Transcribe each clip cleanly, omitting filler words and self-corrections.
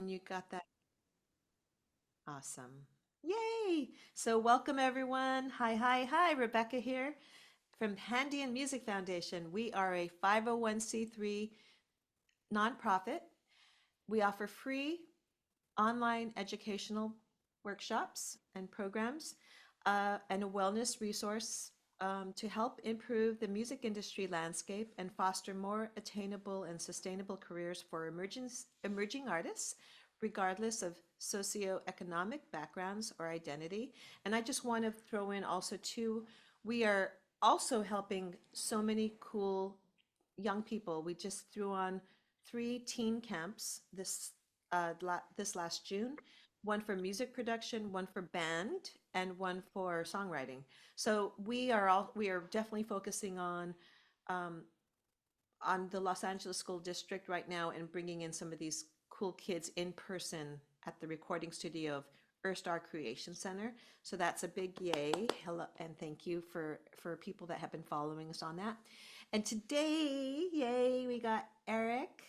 You got that? Awesome. Yay! So welcome everyone. Hi, hi, hi. Rebecca here from Pandion Music Foundation. We are a 501c3 nonprofit. We offer free online educational workshops and programs and a wellness resource to help improve the music industry landscape and foster more attainable and sustainable careers for emerging artists, regardless of socioeconomic backgrounds or identity. And I just want to throw in also too, we are also helping so many cool young people. We just threw on three teen camps this last June, one for music production, one for band, and one for songwriting. So we are definitely focusing um, on the Los Angeles School District right now and bringing in some of these cool kids in person at the recording studio of Erstar Creation Center. So that's a big yay. Hello and thank you for people that have been following us on that. And today, yay, we got Eric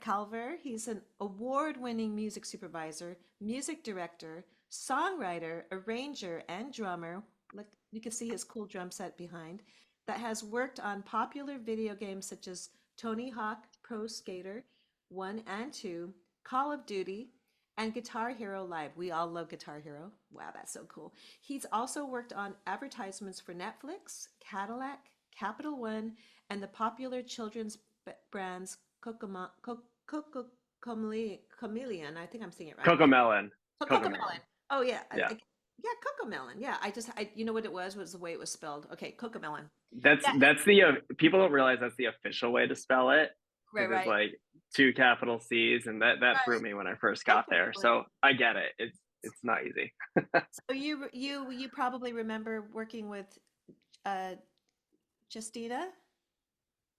Kalver. He's an award-winning music supervisor, music director, songwriter, arranger, and drummer. Look, you can see his cool drum set behind that has worked on popular video games such as Tony Hawk Pro Skater 1 and 2, Call of Duty, and Guitar Hero Live. We all love Guitar Hero. Wow, that's so cool. He's also worked on advertisements for Netflix, Cadillac, Capital One, and the popular children's brands Chameleon. I think I'm saying it right. Cocomelon. Cocomelon. Cocomelon. Oh yeah, Yeah. yeah, Cocomelon. Yeah, you know what it was the way it was spelled. Okay, Cocomelon. That's Yeah, that's the people don't realize that's the official way to spell it right, because it's right, like two capital C's and that threw right. me when I first got there. Definitely. So I get it. It's not easy. So you probably remember working with uh Justina?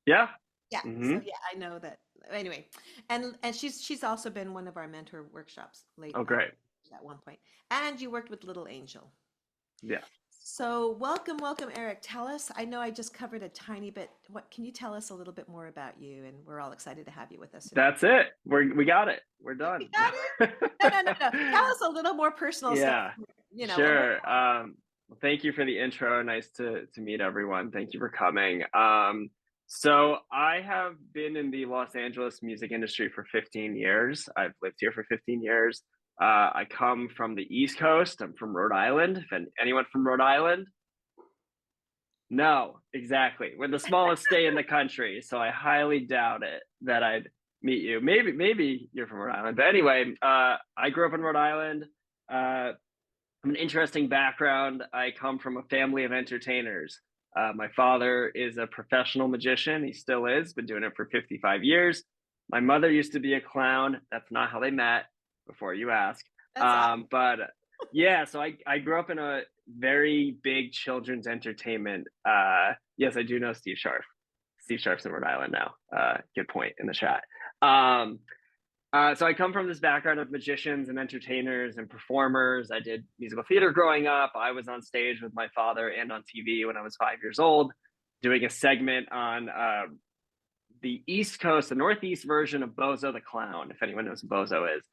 Yeah. Yeah. So Hmm. yeah, I know that. Anyway, and she's also been one of our mentor workshops late Oh, great. at one point. And you worked with Little Angel. Yeah. So welcome, welcome, Eric. Tell us, I know I just covered a tiny bit. What can you tell us a little bit more about you? And we're all excited to have you with us today. That's it. We got it. We're We done. got it? No, no, no, no. Tell us a little more personal stuff. Yeah. A little Sure. Well, thank you for the intro. Nice to meet everyone. Thank you for coming. So I have been in the Los Angeles music industry for 15 years. I've lived here for 15 years. I come from the East Coast. I'm from Rhode Island. If anyone from Rhode Island? No, exactly. We're the smallest state in the country, so I highly doubt it that I'd meet you. Maybe you're from Rhode Island, but anyway, I grew up in Rhode Island. I'm an interesting background. I come from a family of entertainers. My father is a professional magician. He still is, been doing it for 55 years. My mother used to be a clown. That's not how they met, before you ask. That's awesome. But yeah, so I grew up in a very big children's entertainment. Yes, I do know Steve Sharp. Steve Sharp's in Rhode Island now. Good point in the chat. Um, so I come from this background of magicians and entertainers and performers. I did musical theater growing up. I was on stage with my father and on TV when I was 5 years old, doing a segment on the East Coast, the Northeast version of Bozo the Clown, if anyone knows what Bozo is.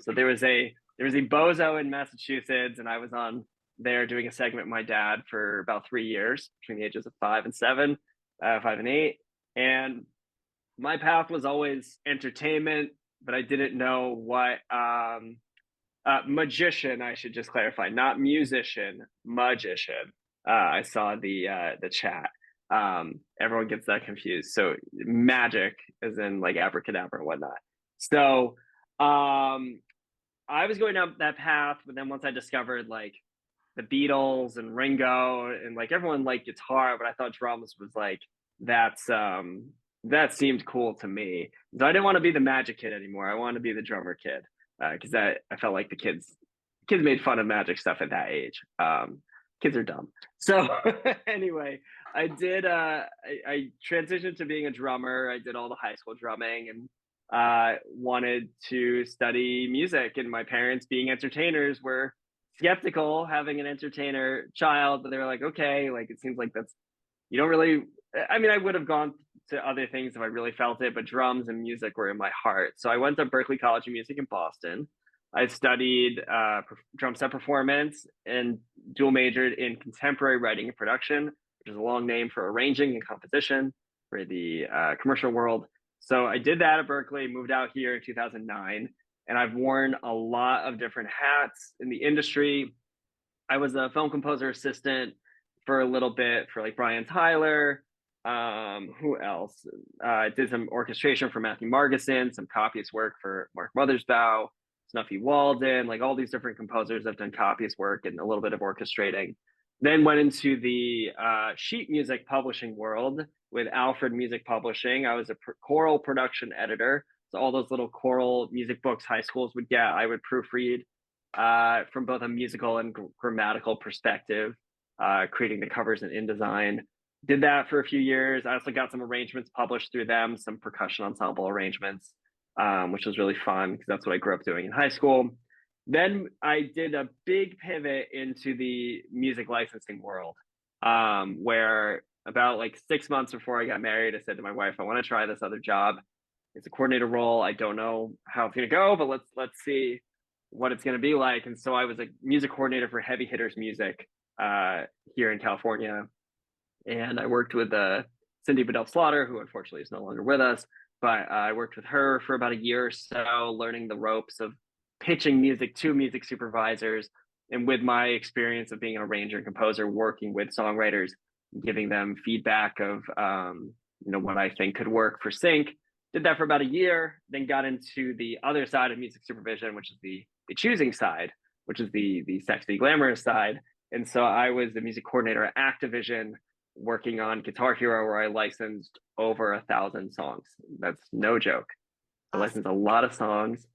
So there was a Bozo in Massachusetts, and I was on there doing a segment with my dad for about 3 years, between the ages of 5 and 7, 5 and 8, and my path was always entertainment, but I didn't know what magician. I should just clarify, not musician, magician. I saw the chat. Everyone gets that confused. So magic, as in like abracadabra and whatnot. So I was going down that path, but then once I discovered like the Beatles and Ringo and like everyone liked guitar, but I thought drums was like that's that seemed cool to me. So I didn't want to be the magic kid anymore. I wanted to be the drummer kid because I felt like the kids made fun of magic stuff at that age. Kids are dumb. So anyway, I transitioned to being a drummer. I did all the high school drumming and wanted to study music. And my parents, being entertainers, were skeptical having an entertainer child, but they were like, okay, like it seems like that's you don't really. I mean, I would have gone to other things if I really felt it, but drums and music were in my heart. So I went to Berklee College of Music in Boston. I studied drum set performance and dual majored in contemporary writing and production, which is a long name for arranging and composition for the commercial world. So I did that at Berklee, moved out here in 2009, and I've worn a lot of different hats in the industry. I was a film composer assistant for a little bit for like Brian Tyler. Who else? I did some orchestration for Matthew Margeson, some copyist work for Mark Mothersbaugh, Snuffy Walden, like all these different composers have done copyist work and a little bit of orchestrating. Then went into the sheet music publishing world with Alfred Music Publishing. I was a choral production editor. So all those little choral music books high schools would get, I would proofread from both a musical and grammatical perspective, creating the covers and InDesign. Did that for a few years. I also got some arrangements published through them, some percussion ensemble arrangements, which was really fun because that's what I grew up doing in high school. Then I did a big pivot into the music licensing world, where about like 6 months before I got married, I said to my wife, I want to try this other job. It's a coordinator role. I don't know how it's going to go, but let's see what it's going to be like. And so I was a music coordinator for Heavy Hitters Music here in California. And I worked with Cindy Bedell Slaughter, who unfortunately is no longer with us, but I worked with her for about a year or so, learning the ropes of pitching music to music supervisors. And with my experience of being an arranger and composer, working with songwriters, giving them feedback of what I think could work for sync. Did that for about a year, then got into the other side of music supervision, which is the choosing side, which is the sexy, glamorous side. And so I was the music coordinator at Activision, working on Guitar Hero, where I licensed over 1,000 songs. That's no joke. I licensed a lot of songs.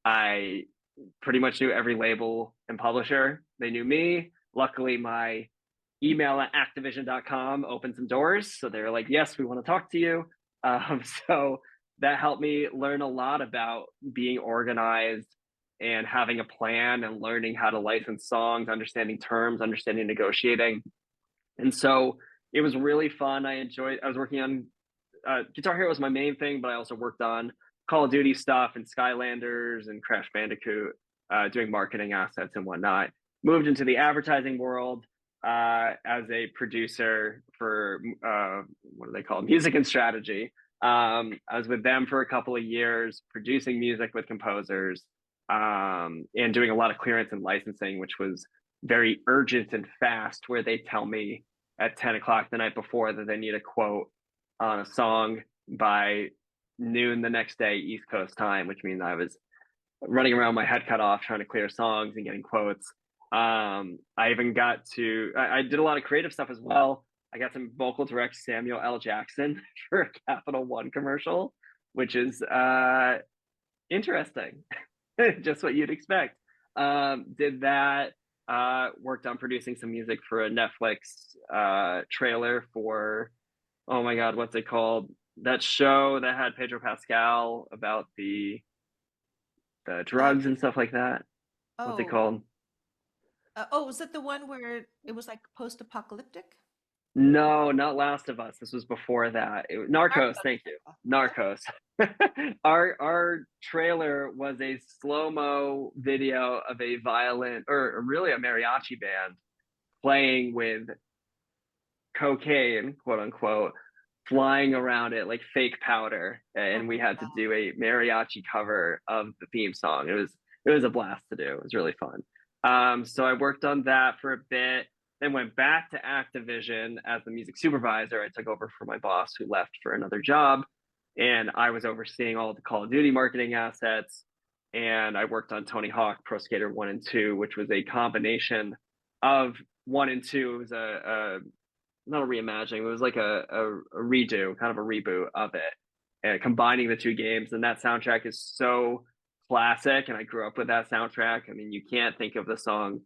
I pretty much knew every label and publisher. They knew me. Luckily, my email at activision.com opened some doors. So they were like, yes, we want to talk to you. So that helped me learn a lot about being organized and having a plan and learning how to license songs, understanding terms, understanding negotiating. And so it was really fun. I was working on Guitar Hero was my main thing, but I also worked on Call of Duty stuff and Skylanders and Crash Bandicoot, doing marketing assets and whatnot. Moved into the advertising world as a producer for what do they call it? Music and strategy. I was with them for a couple of years, producing music with composers, and doing a lot of clearance and licensing, which was very urgent and fast, where they tell me at 10 o'clock the night before that they need a quote on a song by noon the next day, East Coast time, which means I was running around my head cut off trying to clear songs and getting quotes. I even I did a lot of creative stuff as well. I got some vocal direct Samuel L. Jackson for a Capital One commercial, which is interesting. Just what you'd expect. Did that, worked on producing some music for a Netflix trailer for, oh my God, what's it called? That show that had Pedro Pascal about the drugs and stuff like that. What's it Oh, called? was that the one where it was like post-apocalyptic? No, not Last of Us. This was before that. Narcos. Thank you, Narcos. Our trailer was a slow mo video of a violin, or really a mariachi band, playing with cocaine, quote unquote, flying around it like fake powder, and we had to do a mariachi cover of the theme song. It was a blast to do. It was really fun. So I worked on that for a bit, then went back to Activision as the music supervisor. I took over for my boss who left for another job, and I was overseeing all of the Call of Duty marketing assets. And I worked on Tony Hawk Pro Skater 1 and 2, which was a combination of 1 and 2. It was not a reimagining, it was like a redo, kind of a reboot of it, combining the two games. And that soundtrack is so classic, and I grew up with that soundtrack. I mean, you can't think of the song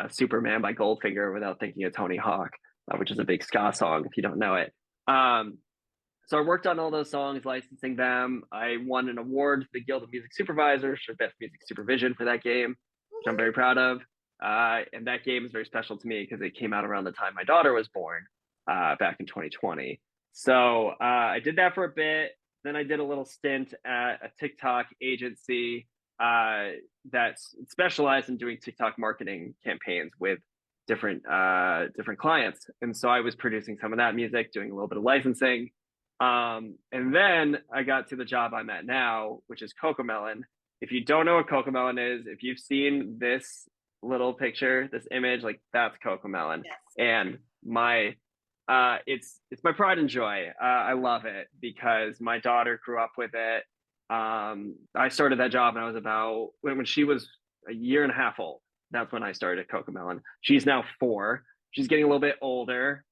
Superman by Goldfinger without thinking of Tony Hawk, which is a big ska song if you don't know it. So I worked on all those songs, licensing them. I won an award for the Guild of Music Supervisors for Best Music Supervision for that game, which I'm very proud of. And that game is very special to me because it came out around the time my daughter was born, back in 2020. So I did that for a bit. Then I did a little stint at a TikTok agency uh, that specialized in doing TikTok marketing campaigns with different clients. And so I was producing some of that music, doing a little bit of licensing. And then I got to the job I'm at now, which is Cocomelon. If you don't know what Cocomelon is, if you've seen this little picture, this image, like that's Cocomelon. Yes. And my it's my pride and joy. I love it because my daughter grew up with it. I started that job when I was about when she was a year and a half old. That's when I started at Cocomelon. She's now 4. She's getting a little bit older.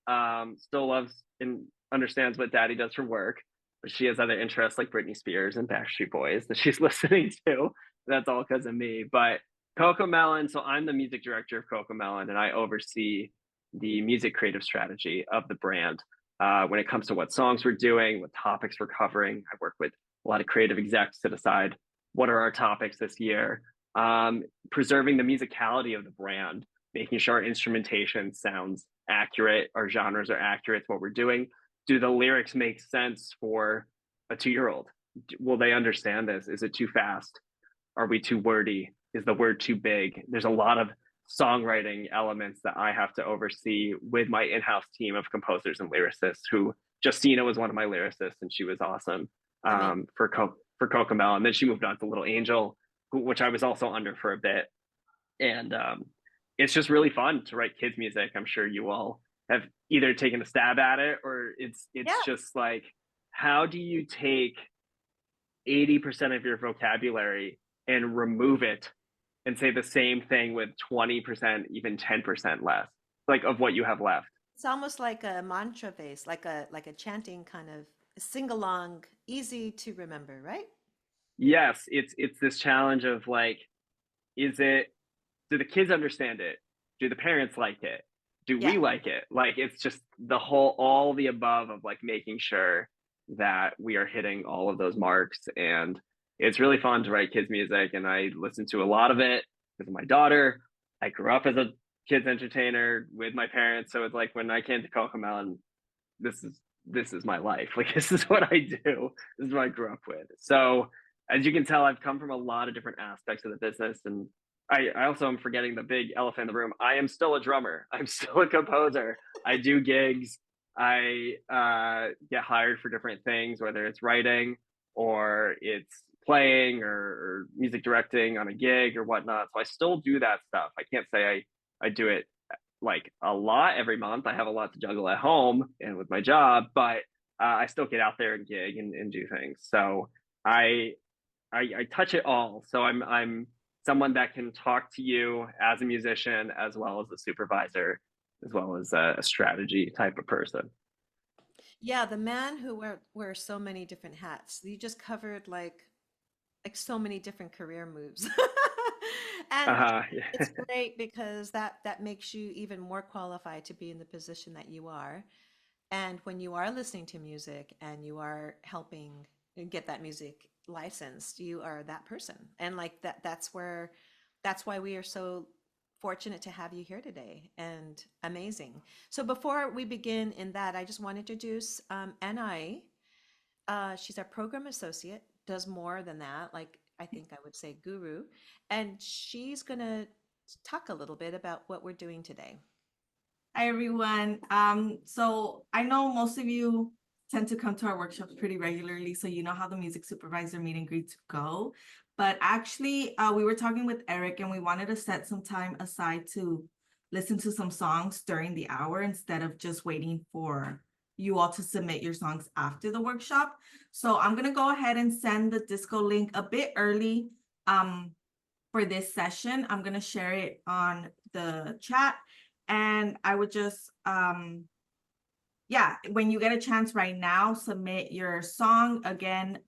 Still loves and understands what daddy does for work, but she has other interests like Britney Spears and Backstreet Boys that she's listening to. That's all because of me. But Cocomelon, so I'm the music director of Cocomelon, and I oversee the music creative strategy of the brand when it comes to what songs we're doing, what topics we're covering. I work with a lot of creative execs to decide what are our topics this year, preserving the musicality of the brand, making sure our instrumentation sounds accurate, our genres are accurate to what we're doing. Do the lyrics make sense for a 2-year-old? Will they understand this? Is it too fast? Are we too wordy? Is the word too big? There's a lot of songwriting elements that I have to oversee with my in-house team of composers and lyricists. Who Justina was one of my lyricists, and she was awesome I mean, for Cocomel. And then she moved on to Little Angel, which I was also under for a bit. And it's just really fun to write kids music. I'm sure you all have either taken a stab at it, or yeah. it's just like, how do you take 80% of your vocabulary and remove it and say the same thing with 20%, even 10% less, like of what you have left. It's almost like a mantra base, like a chanting kind of sing along, easy to remember, right? Yes, it's this challenge of like, is it, do the kids understand it? Do the parents like it? Do Yeah. we like it? Like it's just the whole, all the above of like making sure that we are hitting all of those marks. And it's really fun to write kids music, and I listen to a lot of it because of my daughter. I grew up as a kids entertainer with my parents, so it's like when I came to Cocomelon, this is my life. Like this is what I do. This is what I grew up with. So as you can tell, I've come from a lot of different aspects of the business, and I also am forgetting the big elephant in the room. I am still a drummer. I'm still a composer. I do gigs. I get hired for different things, whether it's writing or it's playing or music directing on a gig or whatnot. So I still do that stuff. I can't say I do it like a lot every month. I have a lot to juggle at home and with my job, but I still get out there and gig and do things. So I, I touch it all. So I'm someone that can talk to you as a musician, as well as a supervisor, as well as a strategy type of person. Yeah, the man who wears so many different hats. You just covered like so many different career moves. And it's Yeah. great because that makes you even more qualified to be in the position that you are. And when you are listening to music and you are helping get that music licensed, you are that person. And like that's why we are so fortunate to have you here today and amazing. So before we begin in that, I just want to introduce Anai. She's our program associate, does more than that, like I think I would say guru. And she's going to talk a little bit about what we're doing today. Hi everyone. So I know most of you tend to come to our workshops pretty regularly, so you know how the music supervisor meet and greets go. But actually, we were talking with Eric and we wanted to set some time aside to listen to some songs during the hour instead of just waiting for you all to submit your songs after the workshop. So I'm gonna go ahead and send the disco link a bit early for this session. I'm gonna share it on the chat. And I would just, yeah, when you get a chance right now, submit your song. Again,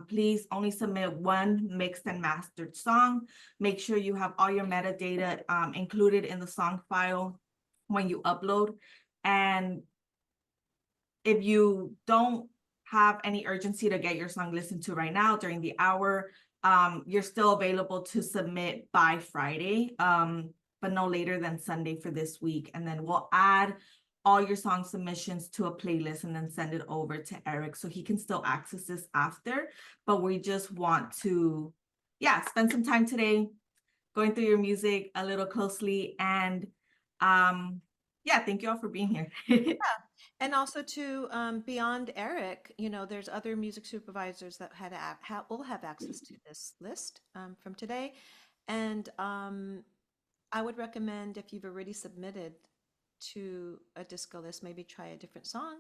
please only submit one mixed and mastered song. Make sure you have all your metadata included in the song file when you upload. And if you don't have any urgency to get your song listened to right now during the hour, you're still available to submit by Friday. But no later than Sunday for this week. And then we'll add all your song submissions to a playlist and then send it over to Eric so he can still access this after. But we just want to, yeah, spend some time today going through your music a little closely. And yeah, thank you all for being here. And also to beyond Eric, you know, there's other music supervisors that will have access to this list from today. And I would recommend if you've already submitted to a disco list, maybe try a different song.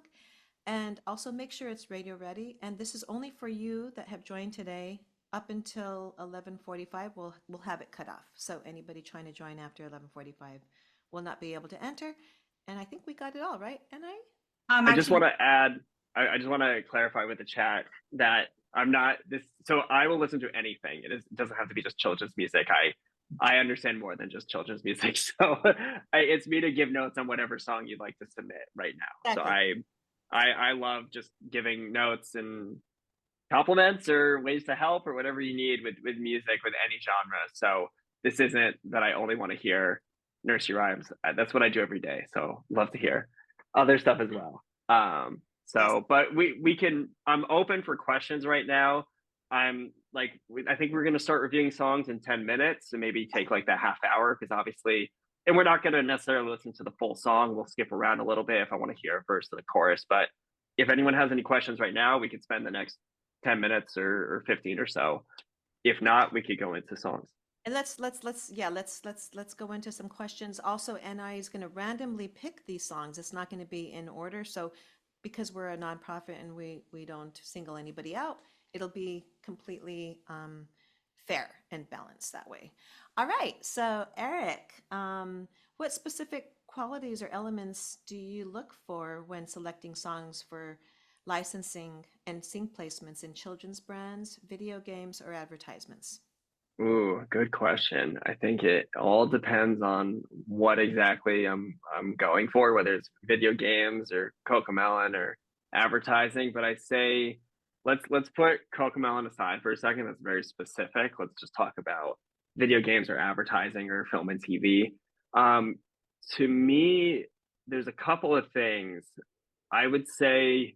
And also make sure it's radio ready. And this is only for you that have joined today. Up until 11:45, we'll have it cut off. So anybody trying to join after 11:45 will not be able to enter. And I think we got it all right. And I just want to add, I just want to clarify with the chat that I'm not this. So I will listen to anything. It doesn't have to be just children's music. I understand more than just children's music. So it's me to give notes on whatever song you'd like to submit right now. Exactly. So I love just giving notes and compliments or ways to help or whatever you need with music, with any genre. So this isn't that I only want to hear nursery rhymes. That's what I do every day. So love to hear other stuff as well. But we can, I'm open for questions right now. I think we're going to start reviewing songs in 10 minutes and maybe take like that half hour because obviously, and we're not going to necessarily listen to the full song. We'll skip around a little bit if I want to hear a verse of the chorus. But if anyone has any questions right now, we could spend the next 10 minutes or 15 or so. If not, we could go into songs. And let's go into some questions. Also, NI is going to randomly pick these songs. It's not going to be in order. So because we're a nonprofit and we don't single anybody out, it'll be completely fair and balanced that way. All right. So Eric, what specific qualities or elements do you look for when selecting songs for licensing and sync placements in children's brands, video games, or advertisements? Ooh, good question. I think it all depends on what exactly I'm going for, whether it's video games or Cocomelon or advertising. But I say let's put Cocomelon aside for a second. That's very specific. Let's just talk about video games or advertising or film and TV. To me, there's a couple of things. I would say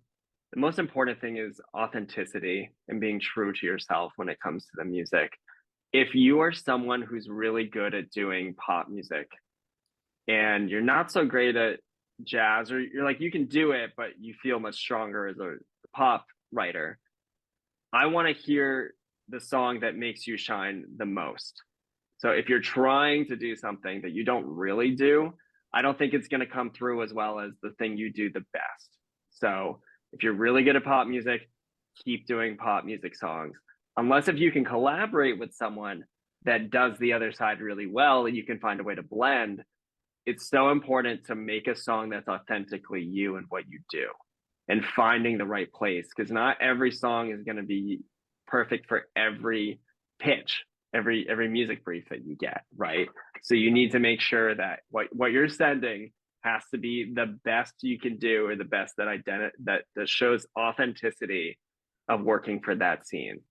the most important thing is authenticity and being true to yourself when it comes to the music. If you are someone who's really good at doing pop music and you're not so great at jazz, or you're like, you can do it, but you feel much stronger as a pop writer, I want to hear the song that makes you shine the most. So if you're trying to do something that you don't really do, I don't think it's going to come through as well as the thing you do the best. So if you're really good at pop music, keep doing pop music songs. Unless if you can collaborate with someone that does the other side really well and you can find a way to blend, it's so important to make a song that's authentically you and what you do and finding the right place, because not every song is going to be perfect for every pitch, every music brief that you get, right? So you need to make sure that what you're sending has to be the best you can do, or the best that shows authenticity of working for that scene.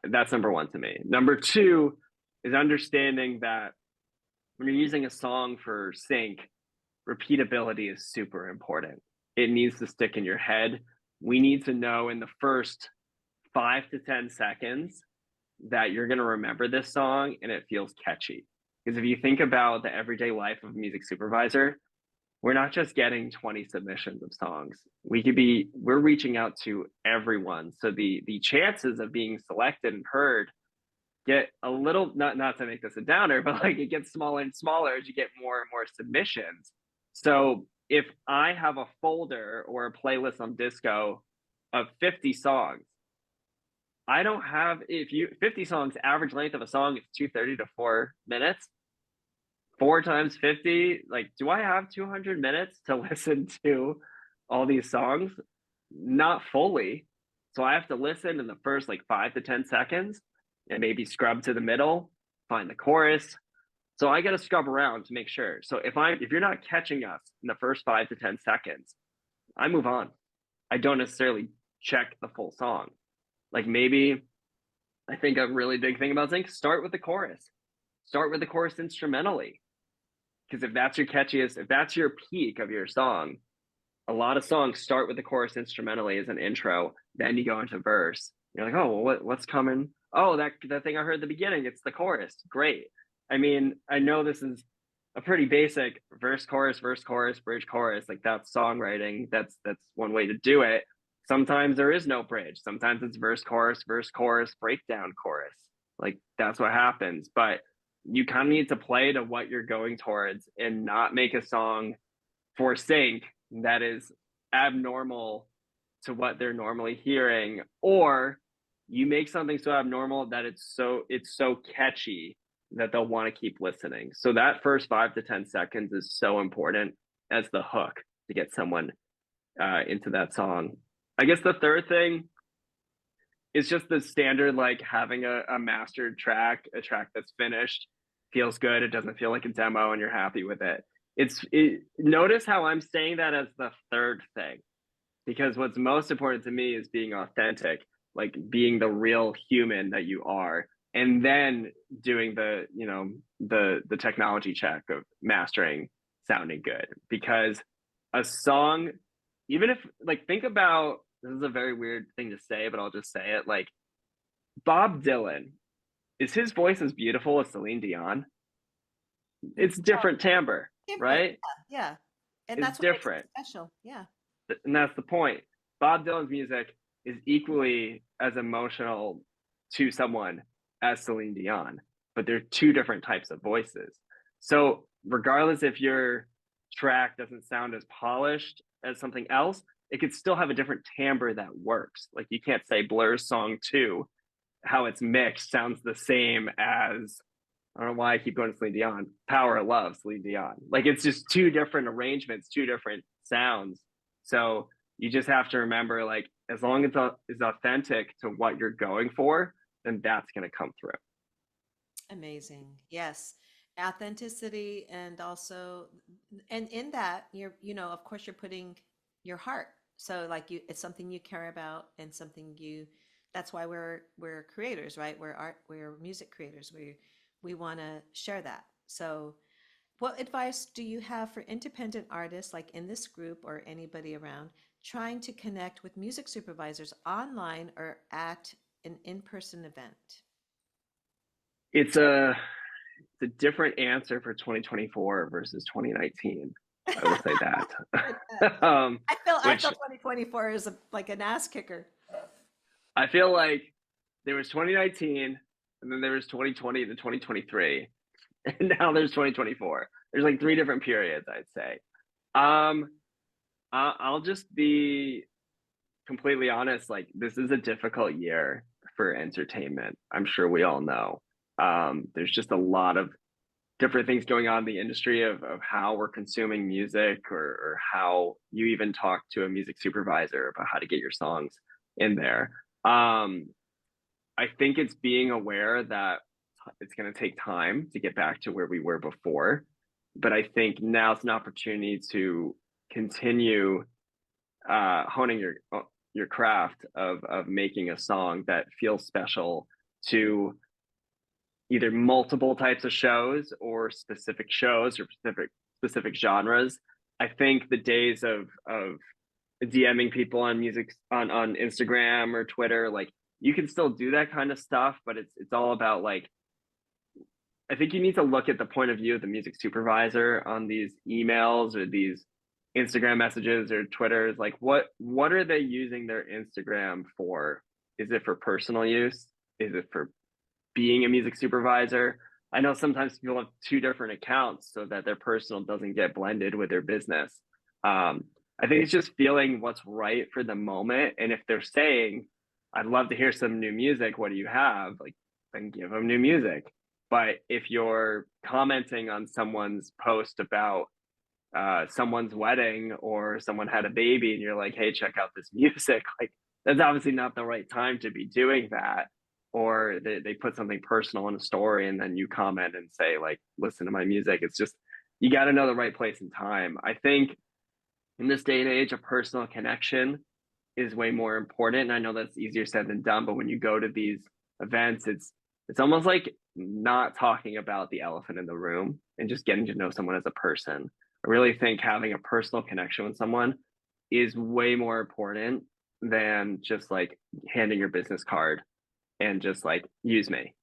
That's number one to me. Number two is understanding that when you're using a song for sync, repeatability is super important. It needs to stick in your head. We need to know in the first 5 to 10 seconds that you're going to remember this song and it feels catchy. Because if you think about the everyday life of a music supervisor, we're not just getting 20 submissions of songs. We're reaching out to everyone. So the chances of being selected and heard get a little, not to make this a downer, but like it gets smaller and smaller as you get more and more submissions. So if I have a folder or a playlist on Disco of 50 songs, I don't have, 50 songs, average length of a song is 230 to 4 minutes. 4 times 50, like, do I have 200 minutes to listen to all these songs? Not fully. So I have to listen in the first like 5 to 10 seconds and maybe scrub to the middle, find the chorus. So I got to scrub around to make sure. So if you're not catching us in the first 5 to 10 seconds, I move on. I don't necessarily check the full song. Like maybe I think a really big thing about Zinc, start with the chorus. Start with the chorus instrumentally. Because if that's your catchiest, if that's your peak of your song, a lot of songs start with the chorus instrumentally as an intro, then you go into verse. You're like, oh, well, what's coming? Oh, that thing I heard at the beginning, it's the chorus. Great. I mean, I know this is a pretty basic verse, chorus, bridge, chorus. Like that's songwriting. That's one way to do it. Sometimes there is no bridge. Sometimes it's verse, chorus, breakdown, chorus. Like that's what happens. But you kind of need to play to what you're going towards and not make a song for sync that is abnormal to what they're normally hearing, or you make something so abnormal that it's so catchy that they'll want to keep listening. So that first 5 to 10 seconds is so important as the hook to get someone into that song. I guess the third thing is just the standard, like having a mastered track, a track that's finished, feels good. It doesn't feel like a demo, and you're happy with it. Notice how I'm saying that as the third thing, because what's most important to me is being authentic, like being the real human that you are, and then doing the technology check of mastering, sounding good. Because a song, even if, like, think about, this is a very weird thing to say, but I'll just say it, like Bob Dylan, is his voice as beautiful as Celine Dion? It's different timbre, Different. right? Yeah. And It's that's what makes it different. special. Yeah. And that's the point. Bob Dylan's music is equally as emotional to someone as Celine Dion, but they're two different types of voices. So regardless if your track doesn't sound as polished as something else, it could still have a different timbre that works. Like you can't say Blur's song 2, how it's mixed sounds the same as, I don't know why I keep going to Celine Dion, Power of Love, Celine Dion. Like it's just two different arrangements, two different sounds. So you just have to remember, like, as long as it's authentic to what you're going for, then that's going to come through. Amazing. Yes. Authenticity, and also, and in that of course you're putting your heart. So like it's something you care about, and something that's why we're creators, right? We're music creators. We want to share that. So what advice do you have for independent artists, like in this group or anybody around, trying to connect with music supervisors online or at an in-person event? It's a different answer for 2024 versus 2019. I will say that. I Which feel 2024 is like an ass kicker. I feel like there was 2019, and then there was 2020 to 2023, and now there's 2024. There's like 3 different periods, I'd say. I'll just be completely honest. Like this is a difficult year for entertainment. I'm sure we all know. There's just a lot of different things going on in the industry of how we're consuming music, or how you even talk to a music supervisor about how to get your songs in there. I think it's being aware that it's going to take time to get back to where we were before. But I think now it's an opportunity to continue honing your craft of making a song that feels special to either multiple types of shows, or specific shows, or specific genres. I think the days of DMing people on music on Instagram or Twitter, like you can still do that kind of stuff, but it's all about, like, I think you need to look at the point of view of the music supervisor on these emails or these Instagram messages or Twitters. Like what are they using their Instagram for? Is it for personal use? Is it for being a music supervisor? I know sometimes people have 2 different accounts so that their personal doesn't get blended with their business. I think it's just feeling what's right for the moment. And if they're saying, I'd love to hear some new music, what do you have? Like, then give them new music. But if you're commenting on someone's post about someone's wedding, or someone had a baby, and you're like, hey, check out this music, like that's obviously not the right time to be doing that. Or they put something personal in a story, and then you comment and say, like, listen to my music. It's just, you got to know the right place and time. I think in this day and age, a personal connection is way more important. And I know that's easier said than done, but when you go to these events, it's almost like not talking about the elephant in the room and just getting to know someone as a person. I really think having a personal connection with someone is way more important than just like handing your business card and just like use me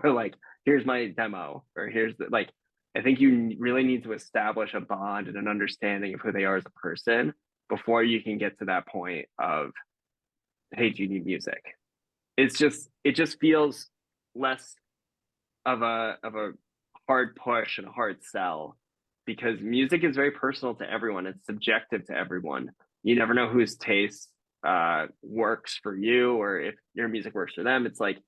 or like here's my demo or here's the like I think you really need to establish a bond and an understanding of who they are as a person before you can get to that point of hey, do you need music? It just feels less of a hard push and a hard sell because music is very personal to everyone. It's subjective to everyone. You never know whose taste works for you or if your music works for them. It's like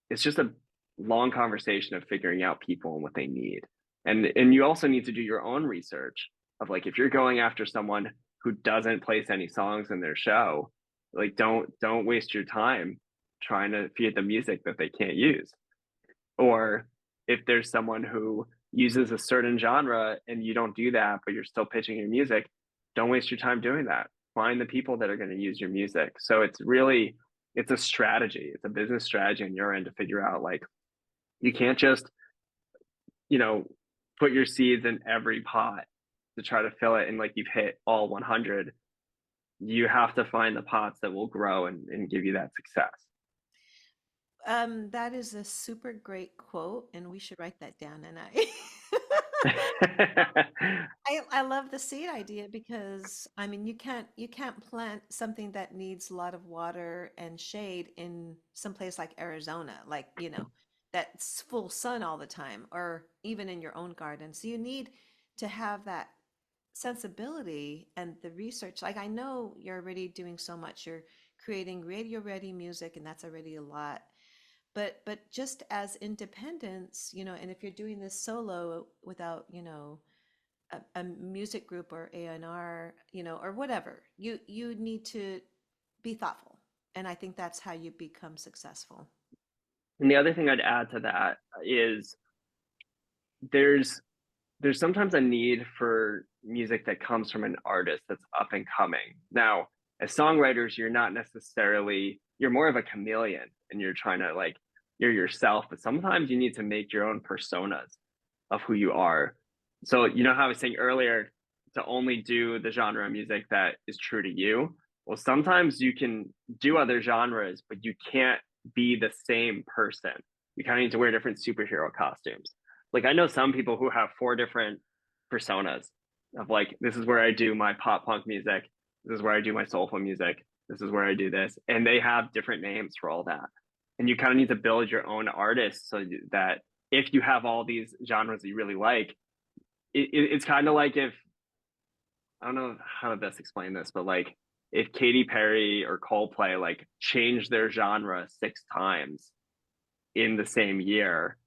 it's just a long conversation of figuring out people and what they need. And you also need to do your own research of like if you're going after someone who doesn't place any songs in their show, like don't waste your time trying to feed the music that they can't use. Or if there's someone who uses a certain genre and you don't do that, but you're still pitching your music, don't waste your time doing that. Find the people that are going to use your music. So it's a strategy. It's a business strategy on your end to figure out like you can't just, you know, put your seeds in every pot to try to fill it and like you've hit all 100. You have to find the pots that will grow and give you that success. That is a super great quote, and we should write that down. And I, I love the seed idea because I mean you can't plant something that needs a lot of water and shade in some place like Arizona, like that's full sun all the time, or even in your own garden. So you need to have that sensibility and the research. Like I know you're already doing so much. You're creating radio ready music, and that's already a lot. But just as independents, and if you're doing this solo without, a music group or A&R, or whatever, you need to be thoughtful. And I think that's how you become successful. And the other thing I'd add to that is there's there's sometimes a need for music that comes from an artist that's up and coming. Now, as songwriters, you're not necessarily you're more of a chameleon and you're trying to like you're yourself, but sometimes you need to make your own personas of who you are. So, you know how I was saying earlier to only do the genre of music that is true to you? Well, sometimes you can do other genres, but you can't be the same person. You kind of need to wear different superhero costumes. Like I know some people who have four different personas of like, this is where I do my pop punk music. This is where I do my soulful music. This is where I do this. And they have different names for all that. And you kind of need to build your own artist so that if you have all these genres that you really like, it's kind of like if I don't know how to best explain this, but like if Katy Perry or Coldplay like changed their genre 6 times in the same year,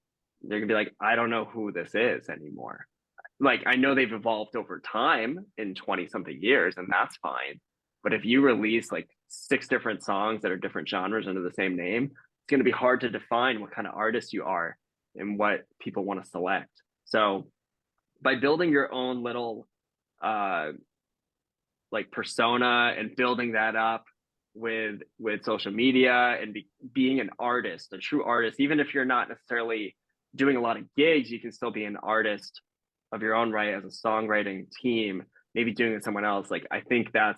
they're gonna be like, I don't know who this is anymore. Like I know they've evolved over time in 20 something years, and that's fine. But if you release like 6 different songs that are different genres under the same name, it's gonna be hard to define what kind of artist you are and what people want to select. So by building your own little uh like persona and building that up with social media and being an artist, a true artist, even if you're not necessarily doing a lot of gigs, you can still be an artist of your own right as a songwriting team, maybe doing it with someone else. Like I think that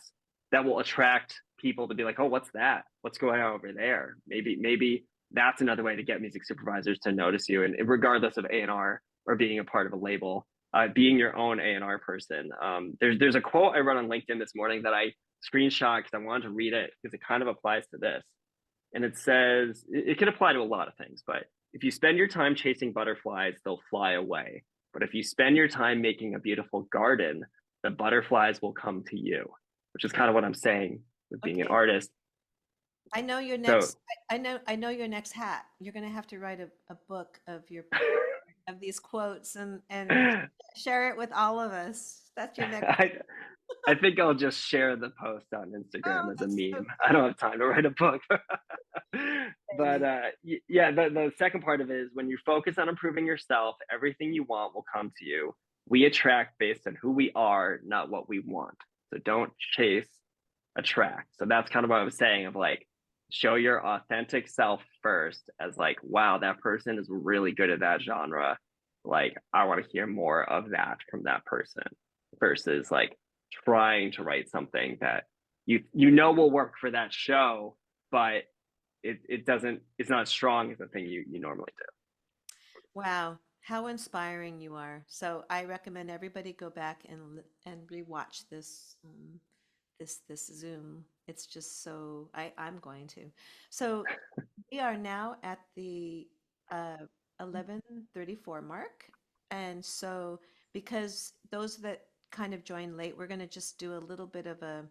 will attract people to be like, oh, what's that? What's going on over there? Maybe that's another way to get music supervisors to notice you. And regardless of A&R or being a part of a label, being your own A&R person. There's a quote I read on LinkedIn this morning that I screenshot because I wanted to read it because it kind of applies to this. And it says, it can apply to a lot of things, but if you spend your time chasing butterflies, they'll fly away. But if you spend your time making a beautiful garden, the butterflies will come to you, which is kind of what I'm saying with being an Okay. artist. I know your So next I know your next hat. You're gonna have to write a book of these quotes and share it with all of us. That's your next. I, I think I'll just share the post on Oh, Instagram as a that's so meme. I don't have time to write a book. But funny. yeah, the second part of it is when you focus on improving yourself, everything you want will come to you. We attract based on who we are, not what we want. So don't chase, attract. So that's kind of what I was saying of like, show your authentic self first as like, wow, that person is really good at that genre. Like, I want to hear more of that from that person versus like trying to write something that you know will work for that show, but it's not as strong as the thing you normally do. Wow, how inspiring you are. So I recommend everybody go back and rewatch this Zoom. It's just so I'm going to. So we are now at the 11:34 mark. And so because those that kind of joined late, we're going to just do a little bit of a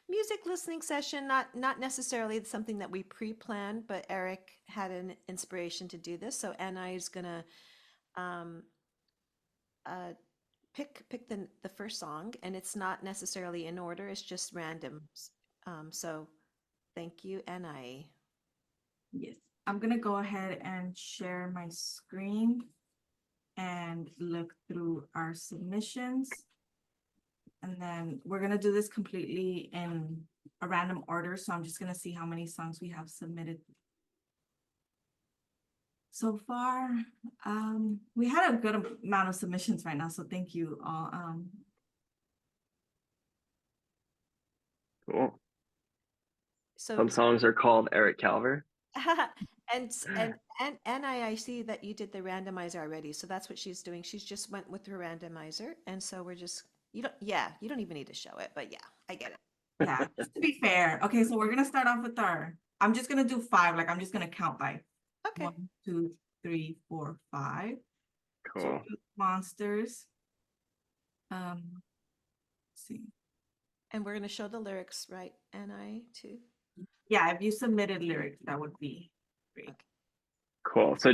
music listening session, not necessarily something that we pre-planned, but Eric had an inspiration to do this. So Anna is going to um, uh, pick the first song, and it's not necessarily in order, it's just random. So thank you, Anna. Yes, I'm gonna go ahead and share my screen and look through our submissions. And then we're gonna do this completely in a random order. So I'm just gonna see how many songs we have submitted so far. We had a good amount of submissions right now, so thank you all. Cool. So Some songs are called Eric Kalver. and I see that you did the randomizer already, so that's what she's doing. She's just went with her randomizer, and so we're just you don't even need to show it, but yeah, I get it. Yeah, just to be fair. Okay, so we're gonna start off with I'm just gonna do 5, like I'm just gonna count by Okay. 1, 2, 3, 4, 5. So Cool. monsters. Let's see. And we're gonna show the lyrics, right? And I too. Yeah, if you submitted lyrics, that would be great. Okay. Cool. So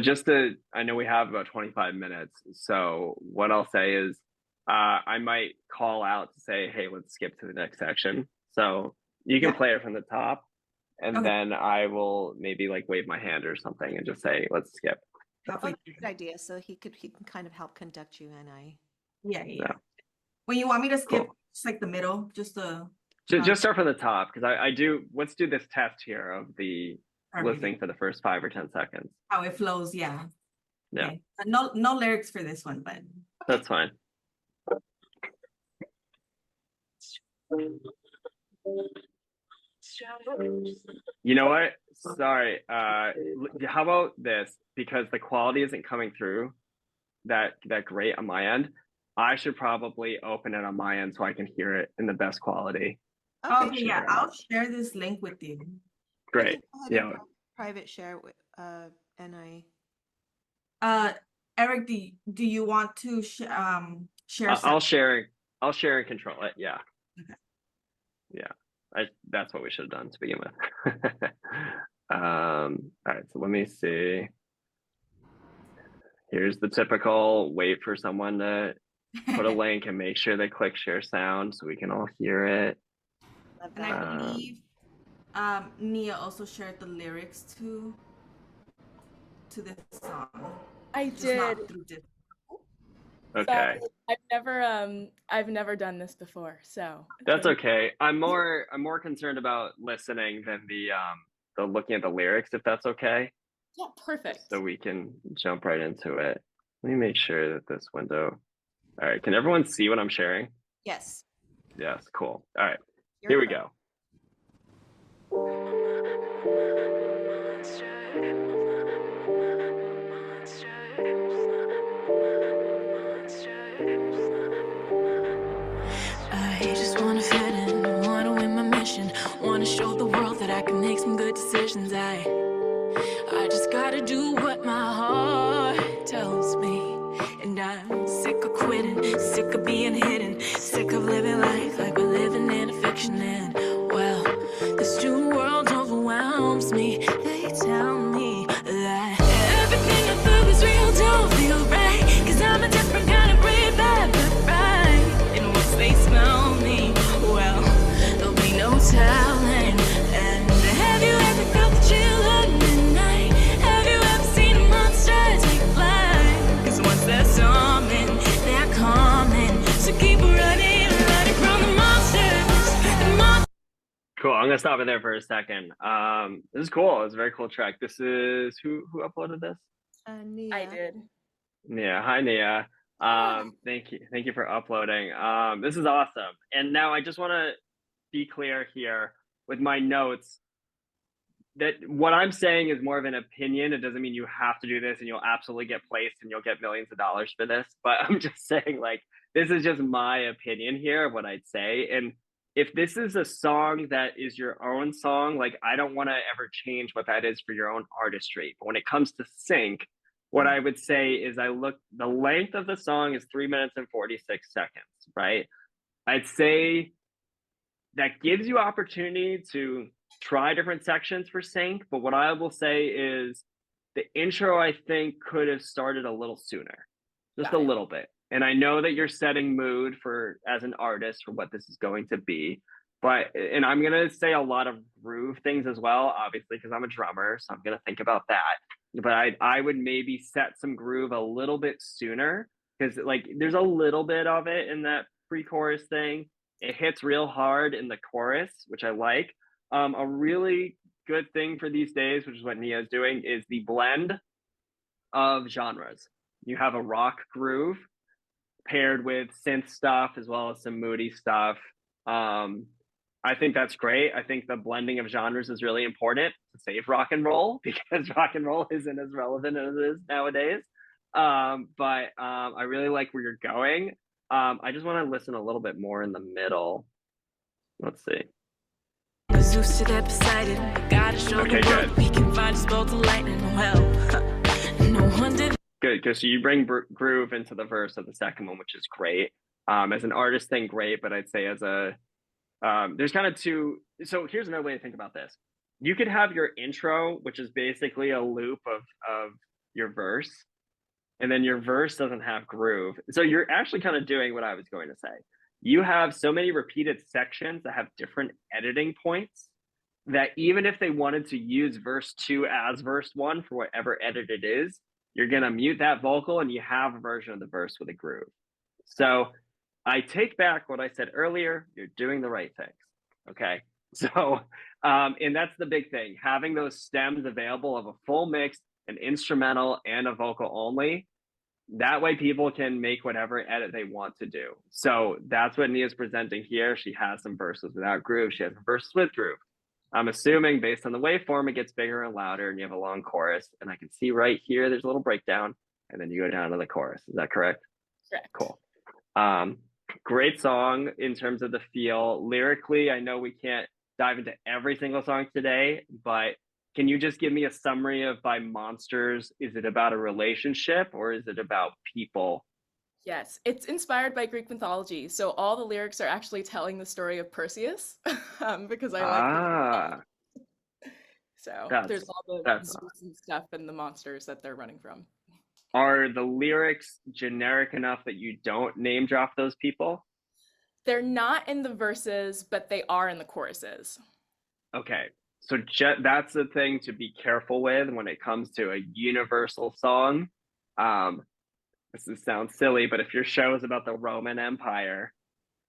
I know we have about 25 minutes. So what I'll say is I might call out to say, hey, let's skip to the next section. So you can play it from the top, and then I will maybe like wave my hand or something and just say, let's skip. Oh, that's a good idea. So he can kind of help conduct you, and I. Yeah. When you want me to skip, Cool. just like the middle, just start from the top, because I do. Let's do this test here of the listening for the first 5 or 10 seconds. How it flows, yeah. Yeah. Okay. No lyrics for this one, but That's fine. You know what? Sorry. How about this? Because the quality isn't coming through that great on my end. I should probably open it on my end so I can hear it in the best quality. Okay, yeah, I'll share this link with you. Great. Yeah. Private share with and I. Eric, do you want to share? I'll share and control it. Yeah. Okay. Yeah. That's what we should have done to begin with. All right. So let me see. Here's the typical wait for someone to put a link and make sure they click share sound so we can all hear it. And I believe Nia also shared the lyrics to this song. I did. Okay. So I've never done this before, so that's okay. I'm more concerned about listening than the looking at the lyrics, if that's okay. Yeah, perfect. So we can jump right into it. Let me make sure that this window. All right, can everyone see what I'm sharing? Yes. Yes, cool. All right, here we go. I just wanna fit in, wanna win my mission, wanna show the world that I can make some good decisions. I just gotta do what my heart tells me. And I'm sick of quitting, sick of being hidden, sick of living life like we're living in a fiction. And well, this two worlds overwhelms me. They tell me that everything I thought was real don't feel right, 'cause I'm a different kind of breed, bad but right. And once they smell me, well, there'll be no telling. And have you ever felt the chill at midnight? Have you ever seen a monster take flight? 'Cause once they're summoned, they're coming. So keep running from the monsters. Cool. I'm gonna stop it there for a second. This is cool. It's a very cool track. This is who uploaded this? Nia. I did. Yeah. Hi, Nia. Thank you for uploading. This is awesome. And now I just want to be clear here with my notes that what I'm saying is more of an opinion. It doesn't mean you have to do this and you'll absolutely get placed and you'll get millions of dollars for this. But I'm just saying, like, this is just my opinion here of what I'd say. And if this is a song that is your own song, like, I don't want to ever change what that is for your own artistry. But when it comes to sync, what I would say is the length of the song is 3 minutes and 46 seconds, right? I'd say that gives you opportunity to try different sections for sync. But what I will say is the intro, I think, could have started a little sooner, just a little bit. And I know that you're setting mood for, as an artist, for what this is going to be. And I'm going to say a lot of groove things as well, obviously, because I'm a drummer. So I'm going to think about that. But I would maybe set some groove a little bit sooner, because like there's a little bit of it in that pre-chorus thing. It hits real hard in the chorus, which I like. A really good thing for these days, which is what Nia is doing, is the blend of genres. You have a rock groove paired with synth stuff as well as some moody stuff. I think that's great. I think the blending of genres is really important to save rock and roll, because rock and roll isn't as relevant as it is nowadays. But I really like where you're going. I just want to listen a little bit more in the middle. Let's see. Zeus to that Poseidon, gotta show Okay, the world good. we can find us both of lightning. Well, no wonder. Good, because so you bring groove into the verse of the second one, which is great. As an artist thing, great, but I'd say as a there's kind of two. So here's another way to think about this. You could have your intro, which is basically a loop of your verse, and then your verse doesn't have groove. So you're actually kind of doing what I was going to say. You have so many repeated sections that have different editing points that even if they wanted to use verse 2 as verse 1 for whatever edit it is, you're going to mute that vocal and you have a version of the verse with a groove. So I take back what I said earlier. You're doing the right things. Okay. So, and that's the big thing, having those stems available of a full mix, an instrumental and a vocal only. That way people can make whatever edit they want to do. So that's what Nia's presenting here. She has some verses without groove. She has some verses with groove. I'm assuming based on the waveform, it gets bigger and louder and you have a long chorus. And I can see right here, there's a little breakdown and then you go down to the chorus. Is that correct? Correct. Cool. Great song in terms of the feel. Lyrically, I know we can't dive into every single song today, but can you just give me a summary of By Monsters? Is it about a relationship or is it about people? Yes, it's inspired by Greek mythology. So all the lyrics are actually telling the story of Perseus, because I like Greek mythology. So there's all the Zeus and stuff and the monsters that they're running from. Are the lyrics generic enough that you don't name drop those people? They're not in the verses, but they are in the choruses. Okay. So that's the thing to be careful with when it comes to a universal song. This sounds silly, but if your show is about the Roman Empire,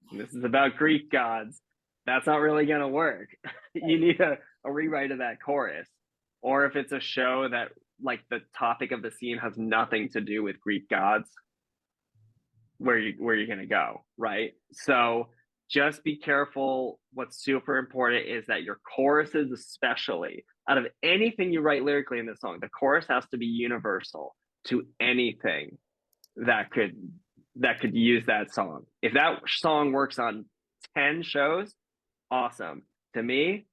and this is about Greek gods, that's not really going to work. You need a rewrite of that chorus. Or if it's a show that, like, the topic of the scene has nothing to do with Greek gods, where you're going to go, right? So just be careful. What's super important is that your choruses, especially, out of anything you write lyrically in this song, the chorus has to be universal to anything that could use that song. If that song works on 10 shows, awesome. To me,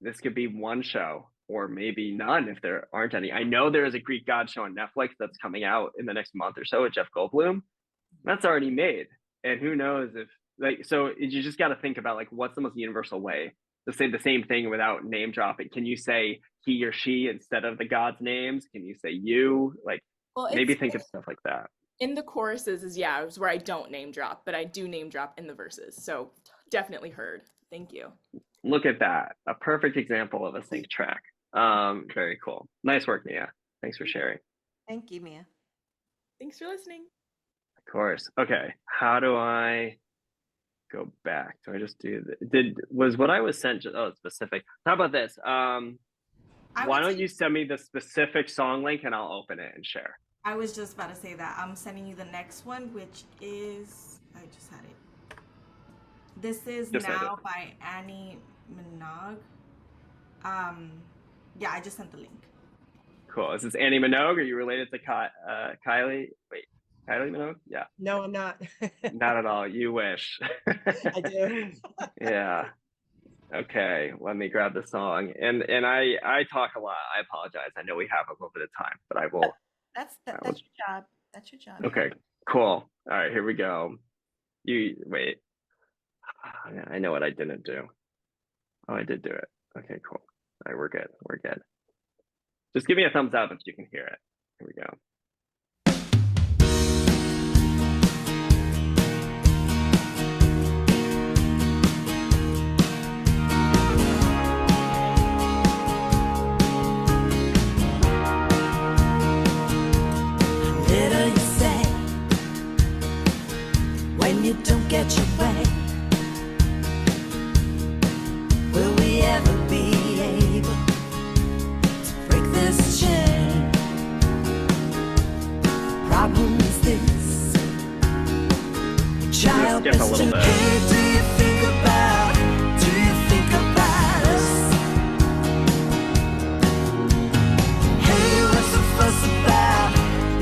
this could be one show or maybe none if there aren't any. I know there is a Greek god show on Netflix that's coming out in the next month or so with Jeff Goldblum. That's already made. And who knows if, like, so you just got to think about, like, what's the most universal way to say the same thing without name dropping? Can you say he or she instead of the god's names? Can you say you? Like, well, maybe think of stuff like that. In the choruses is where I don't name drop, but I do name drop in the verses. So definitely heard. Thank you. Look at that. A perfect example of a sync track. Very cool. Nice work, Nia. Thanks for sharing. Thank you, Mia. Thanks for listening. Of course. Okay. How do I go back? Do I just do was what I was sent? Oh, it's specific. How about this? Why don't you send me the specific song link and I'll open it and share? I was just about to say that. I'm sending you the next one, which is, I just had it. This is Just Now by Annie Minogue. Yeah, I just sent the link. Cool. Is this Annie Minogue? Are you related to Kylie? Wait, Kylie Minogue? Yeah. No, I'm not. Not at all. You wish. I do. Yeah. Okay. Let me grab the song. And I talk a lot. I apologize. I know we have a little bit of time, but I will. That's your job. That's your job. Okay. Cool. All right. Here we go. You wait. I know what I didn't do. Oh, I did do it. Okay. Cool. All right. We're good. We're good. Just give me a thumbs up if you can hear it. Here we go. Little you say when you don't get your way. Will we ever be able to break this chain? Problem is this, child Skip a little bit. Hey, do you think about us? Hey, what's the fuss about?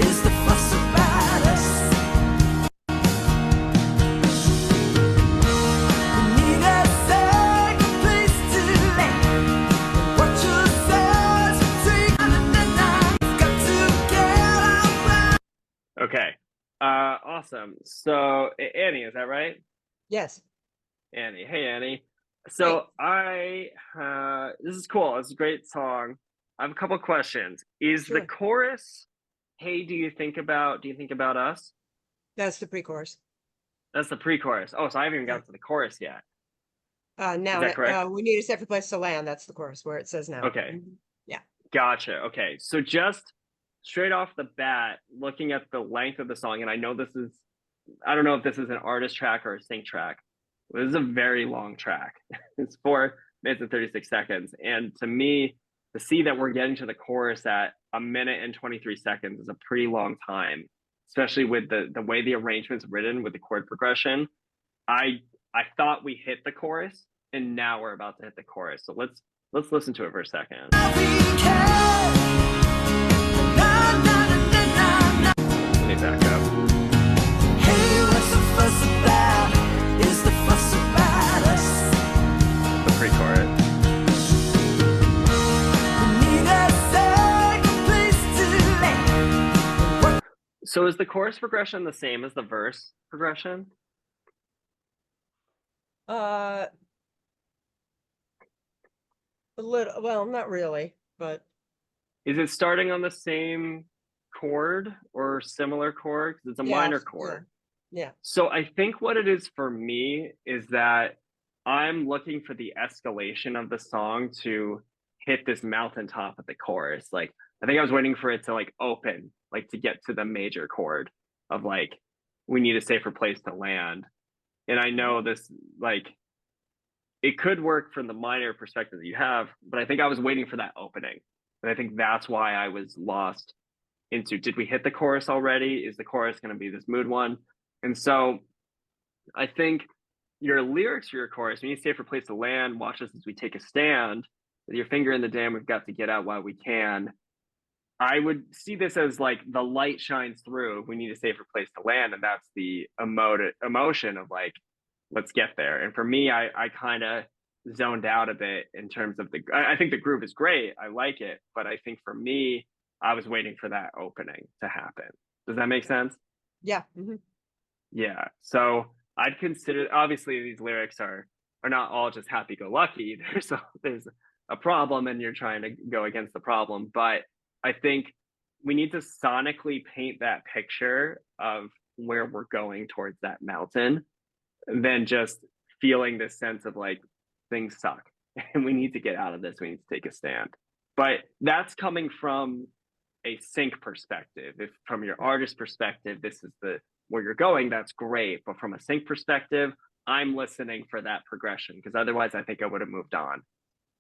Is the fuss about us? We need a safe place to lay. What you say is take and I've got to get away. Okay. Awesome. So Annie, is that right? Yes. Annie. Hey, Annie. So this is cool. It's a great song. I have a couple questions. Is the Sure. chorus, "Hey, do you think about us"? That's the pre-chorus. That's the pre-chorus. Oh, so I haven't even gotten to the chorus yet. Now, that correct? we need a separate place to land. That's the chorus where it says now. Okay. Yeah. Gotcha. Okay. So just straight off the bat, looking at the length of the song, and I know I don't know if this is an artist track or a sync track. This is a very long track. It's 4 minutes and 36 seconds. And to me, to see that we're getting to the chorus at 1 minute and 23 seconds is a pretty long time, especially with the way the arrangement's written with the chord progression. I thought we hit the chorus, and now we're about to hit the chorus. So let's listen to it for a second. Let me back up. Hey, what's the fuss about? Is the fuss about us? The pre-chorus. We need a safe place to lay. So is the chorus progression the same as the verse progression? A little, well, not really, but Is it starting on the same chord or similar chord? Because it's a minor chord. Yeah. So I think what it is for me is that I'm looking for the escalation of the song to hit this mountaintop at the chorus. Like, I think I was waiting for it to like open, like to get to the major chord of like, we need a safer place to land. And I know this, like, it could work from the minor perspective that you have, but I think I was waiting for that opening. And I think that's why I was lost into, did we hit the chorus already? Is the chorus going to be this mood one? And so I think your lyrics for your chorus, we need a safer place to land, watch us as we take a stand, with your finger in the dam, we've got to get out while we can. I would see this as like the light shines through, we need a safer place to land. And that's the emotion of like, let's get there. And for me, I kind of zoned out a bit in terms of I think the groove is great. I like it. But I think for me, I was waiting for that opening to happen. Does that make sense? yeah. Mm-hmm. Yeah. So I'd consider, obviously these lyrics are not all just happy-go-lucky. There's a problem and you're trying to go against the problem. But I think we need to sonically paint that picture of where we're going towards that mountain, than just feeling this sense of like, things suck and we need to get out of this. We need to take a stand. But that's coming from a sync perspective. If from your artist perspective, this is where you're going, that's great. But from a sync perspective, I'm listening for that progression, because otherwise I think I would have moved on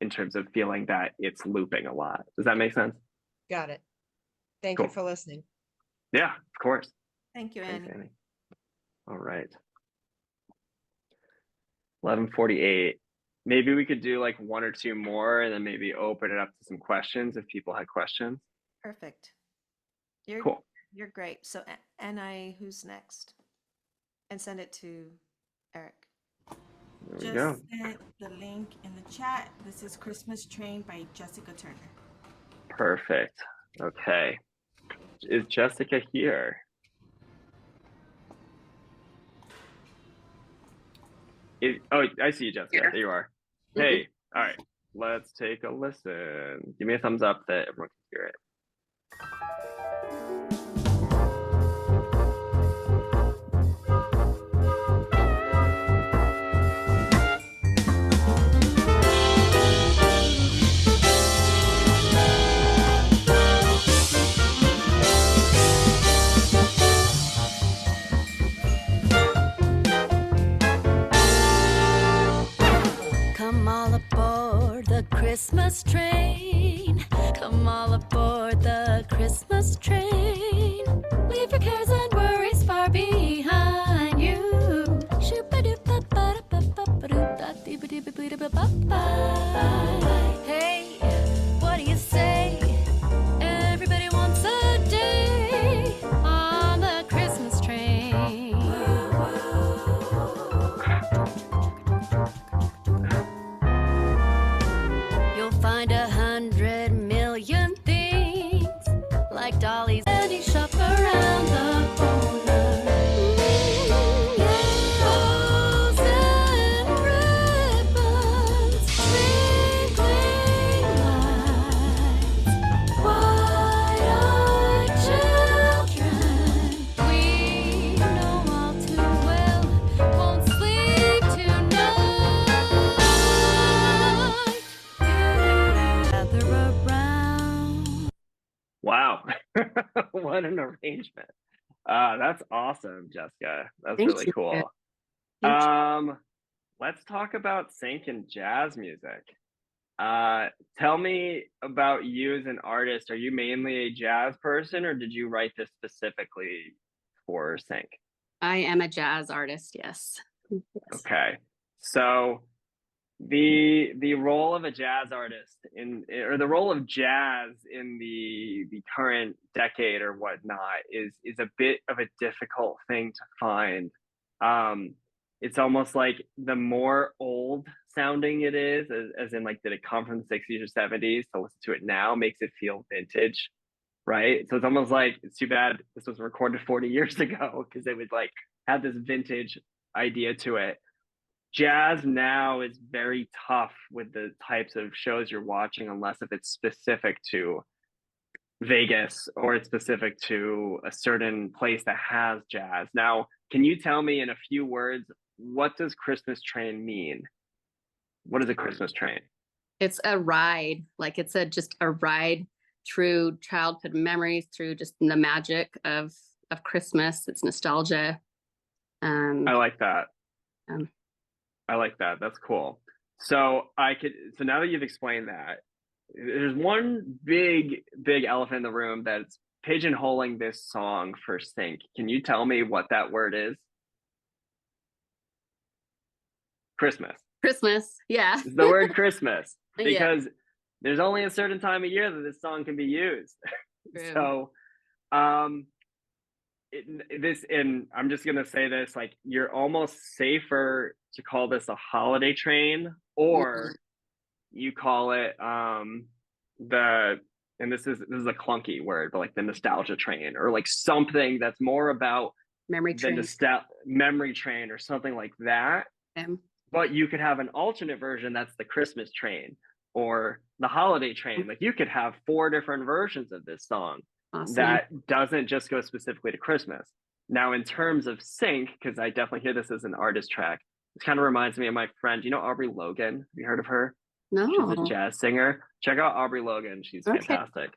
in terms of feeling that it's looping a lot. Does that make sense? Got it. Thank Cool. you for listening. Yeah, of course. Thank you, Thanks, Annie. Annie. All right. 11:48. Maybe we could do like one or two more and then maybe open it up to some questions if people had questions. Perfect. You're Cool. You're great. So, Annie, who's next? And send it to Eric. There we Just go. sent the link in the chat. This is Christmas Train by Jessica Turner. Perfect. Okay. Is Jessica here? Oh, I see you, Jessica. There you are. Hey, all right. Let's take a listen. Give me a thumbs up that everyone can hear it. Come all aboard the Christmas train. Come all aboard the Christmas train. Leave your cares and worries far behind you. Hey, what do you say? Everybody wants a day on the Christmas train. You'll find 100 million things like dollies and he shop around the corner. Yeah. Bows and ribbons, twinkling lights, wide-eyed children. We know all too well, won't sleep tonight. Gather around. Wow. What an arrangement. That's awesome, Jessica. That's Thank really you. cool. Thank you. Let's talk about sync and jazz music. Tell me about you as an artist. Are you mainly a jazz person or did you write this specifically for sync? I am a jazz artist, yes. Yes. Okay. So the role of a jazz artist or the role of jazz in the current decade or whatnot is a bit of a difficult thing to find. It's almost like the more old sounding it is, as in like did it come from the 60s or 70s, to listen to it now makes it feel vintage, right? So it's almost like it's too bad this was recorded 40 years ago because it would like have this vintage idea to it. Jazz now is very tough with the types of shows you're watching unless if it's specific to Vegas or it's specific to a certain place that has jazz. Now, can you tell me in a few words, what does Christmas train mean? What is a Christmas train? It's a ride, like it's just a ride through childhood memories, through just the magic of Christmas. It's nostalgia. I like that. I like that. That's cool. So now that you've explained that, there's one big elephant in the room that's pigeonholing this song for sync. Can you tell me what that word is? Christmas. Christmas, yeah. It's the word Christmas because Yeah. there's only a certain time of year that this song can be used. True. So, and I'm just gonna say this: like, you're almost safer to call this a holiday train, or you call it and this is a clunky word, but like the nostalgia train, or like something that's more about Memory train. Memory train, or something like that. But you could have an alternate version that's the Christmas train or the holiday train. Like you could have 4 different versions of this song. Awesome. That doesn't just go specifically to Christmas. Now, in terms of sync, because I definitely hear this as an artist track, this kind of reminds me of my friend. You know Aubrey Logan? Have you heard of her? No. She's a jazz singer. Check out Aubrey Logan. She's fantastic.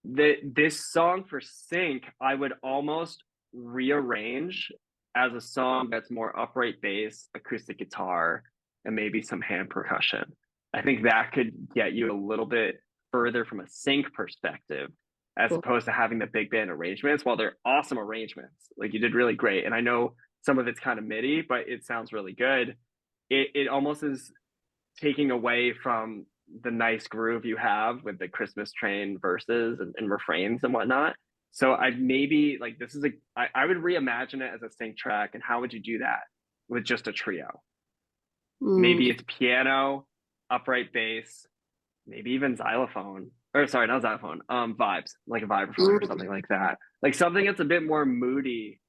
This song for sync, I would almost rearrange as a song that's more upright bass, acoustic guitar, and maybe some hand percussion. I think that could get you a little bit further from a sync perspective, as Cool. opposed to having the big band arrangements. While they're awesome arrangements, like you did really great, and I know some of it's kind of MIDI, but it sounds really good. It almost is taking away from the nice groove you have with the Christmas train verses and refrains and whatnot. So I'd maybe like, this is I would reimagine it as a sync track. And how would you do that with just a trio? Maybe it's piano, upright bass, maybe even xylophone, or sorry, not xylophone, vibes, like a vibraphone or something like that. Like something that's a bit more moody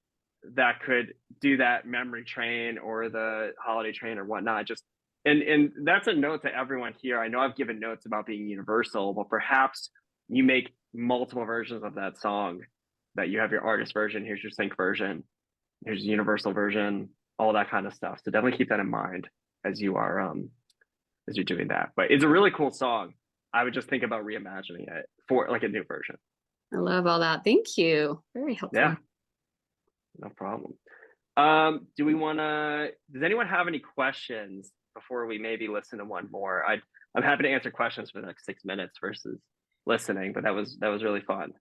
that could do that memory train or the holiday train or whatnot. Just and that's a note to everyone here. I know I've given notes about being universal, but perhaps you make multiple versions of that song, that you have your artist version, here's your sync version, here's your universal version, all that kind of stuff. So definitely keep that in mind as you are as you're doing that. But it's a really cool song. I would just think about reimagining it for like a new version. I love all that. Thank you. Very helpful. Yeah, no problem. Do we want to, does anyone have any questions before we maybe listen to one more? I'm happy to answer questions for the next 6 minutes versus listening, but that was really fun.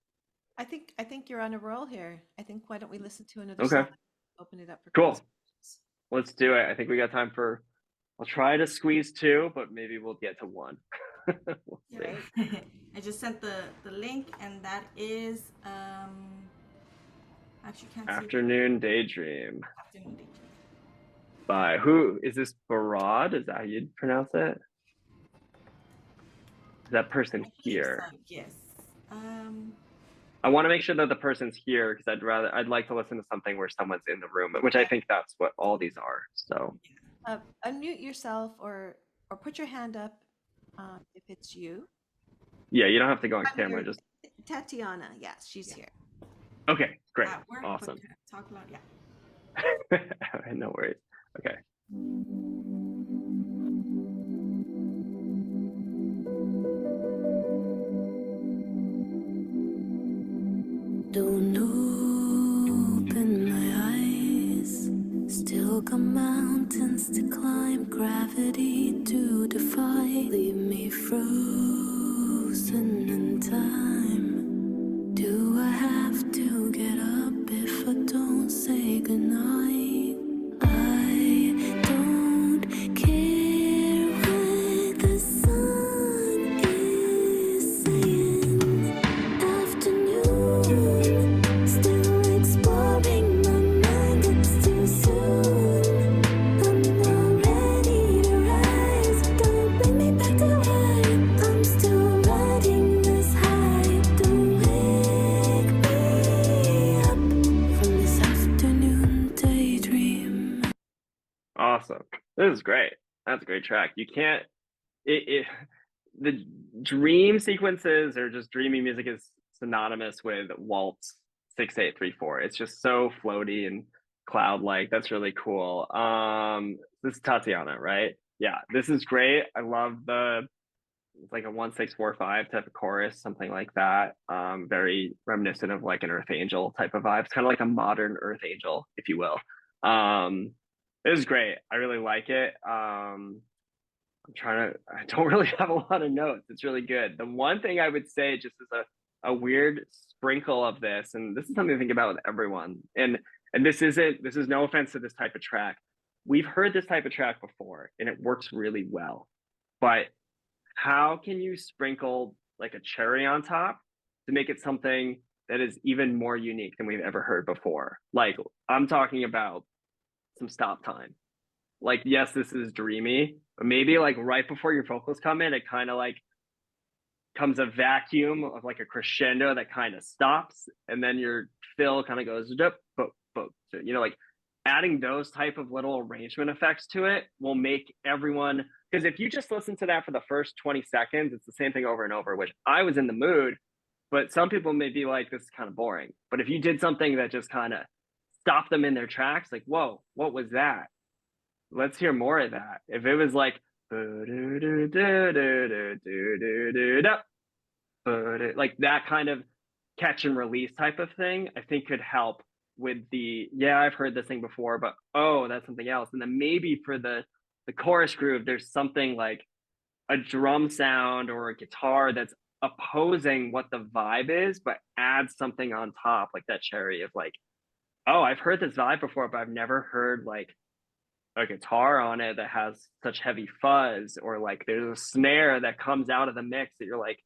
I think you're on a roll here. I think, why don't we listen to another Okay. song? Open it up for Cool. questions. Let's do it. I think we got time for, I'll try to squeeze 2, but maybe we'll get to 1. We'll see. I just sent the link, and that is actually can't see Afternoon Daydream Afternoon Daydream. by, who is this? Barad? Is that how you'd pronounce it? Is that person here? So, yes. I want to make sure that the person's here, because I'd like to listen to something where someone's in the room, which I think that's what all these are. So Unmute yourself or put your hand up if it's you. yeah, you don't have to go on camera. Just Tatiana. Yes, she's here. okay, great, At work, awesome. but talk loud, yeah. No worries. Okay. Don't open my eyes. Still got mountains to climb, gravity to defy. Leave me frozen in time. Do I have to get up if I don't say goodnight? I don't care what the sun is saying. Afternoon, still exploring my mind. It's too soon. I'm not ready to rise. Don't bring me back to life. I'm still riding this high. Don't wake me up from this afternoon daydream. Awesome. This is great. That's a great track. You can't, the dream sequences or just dreamy music is synonymous with waltz 6-8-3-4. It's just so floaty and cloud-like. That's really cool. This is Tatiana, right? Yeah, this is great. I love it's like a 1-6-4-5 type of chorus, something like that. Very reminiscent of like an Earth Angel type of vibe. It's kind of like a modern Earth Angel, if you will. It was great. I really like it. I don't really have a lot of notes. It's really good. The one thing I would say, just as a weird sprinkle of this, and this is something to think about with everyone, and this is no offense to this type of track. We've heard this type of track before and it works really well, but how can you sprinkle like a cherry on top to make it something that is even more unique than we've ever heard before? Like, I'm talking about some stop time. Like, yes, this is dreamy, but maybe like right before your vocals come in, it kind of like comes a vacuum of like a crescendo that kind of stops, and then your fill kind of goes you know, like adding those type of little arrangement effects to it will make everyone, because if you just listen to that for the first 20 seconds, it's the same thing over and over, which I was in the mood, but some people may be like, this is kind of boring. But if you did something that just kind of stopped them in their tracks, like, whoa, what was that? Let's hear more of that. If it was like like that kind of catch and release type of thing, I think could help with I've heard this thing before, but oh, that's something else. And then maybe for the chorus groove, there's something like a drum sound or a guitar that's opposing what the vibe is, but adds something on top, like that cherry of like, oh, I've heard this vibe before, but I've never heard like a guitar on it that has such heavy fuzz, or like there's a snare that comes out of the mix that you're like,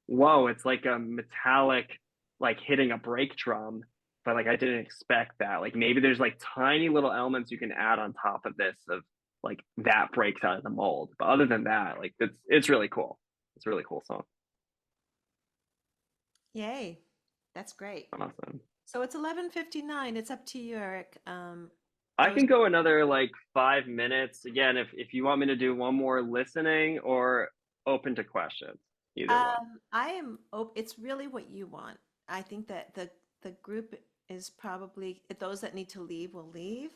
whoa, it's like a metallic, like hitting a brake drum, but like I didn't expect that. Like maybe there's like tiny little elements you can add on top of this of like that breaks out of the mold. But other than that, like it's really cool. It's a really cool song. Yay. That's great. Awesome. So it's 11:59. It's up to you, Eric. I can go another like 5 minutes. Again, if you want me to do one more listening or open to questions, either one. I am. It's really what you want. I think that the group is probably those that need to leave will leave.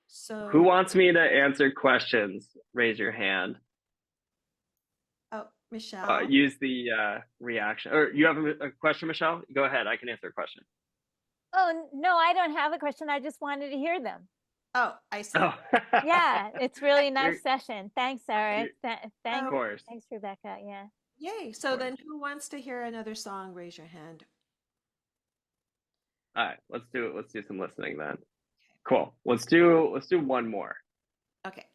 So who wants me to answer questions? Raise your hand. Oh, Michelle. Use the reaction. Or you have a question, Michelle? Go ahead. I can answer a question. Oh, no, I don't have a question. I just wanted to hear them. Oh, I see. Oh. Yeah, it's really nice session. Thanks, Eric. Of course. Thanks, Rebecca. Yeah. Yay. So then who wants to hear another song? Raise your hand. All right, let's do it. Let's do some listening then. Cool. Let's do one more. Okay.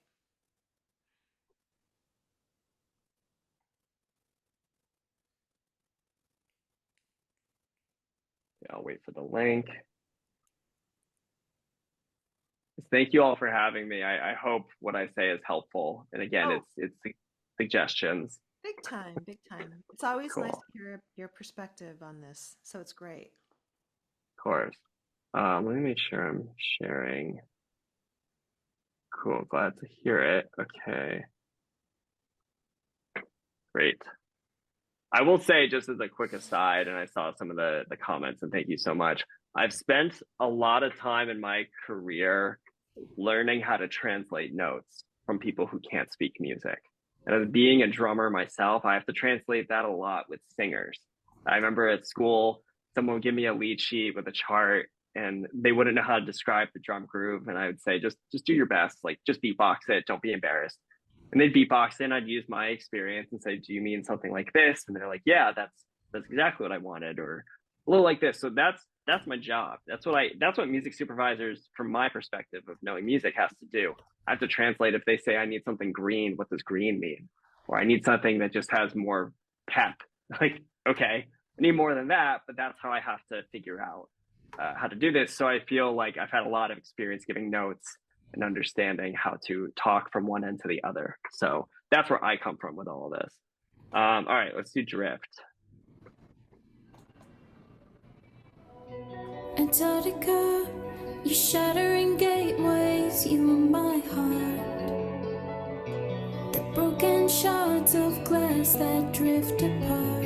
Yeah, I'll wait for the link. Thank you all for having me. I hope what I say is helpful. And again, it's suggestions. Big time, big time. It's always Cool. nice to hear your perspective on this. So it's great. Of course. Let me make sure I'm sharing. Cool. Glad to hear it. Okay. Great. I will say, just as a quick aside, and I saw some of the comments, and thank you so much. I've spent a lot of time in my career learning how to translate notes from people who can't speak music. And as being a drummer myself, I have to translate that a lot with singers. I remember at school, someone would give me a lead sheet with a chart, and they wouldn't know how to describe the drum groove. And I would say, just do your best, like just beatbox it, don't be embarrassed. And they'd beatbox it, and I'd use my experience and say, do you mean something like this? And they're like, yeah, that's exactly what I wanted, or a little like this. So that's my job. That's what music supervisors, from my perspective of knowing music, has to do. I have to translate. If they say I need something green, what does green mean? Or I need something that just has more pep. Like, okay, I need more than that, but that's how I have to figure out how to do this. So I feel like I've had a lot of experience giving notes and understanding how to talk from one end to the other. So that's where I come from with all of this. All right, let's do Drift. Antarctica, you shattering gateways, you are my heart. The broken shards of glass that drift apart.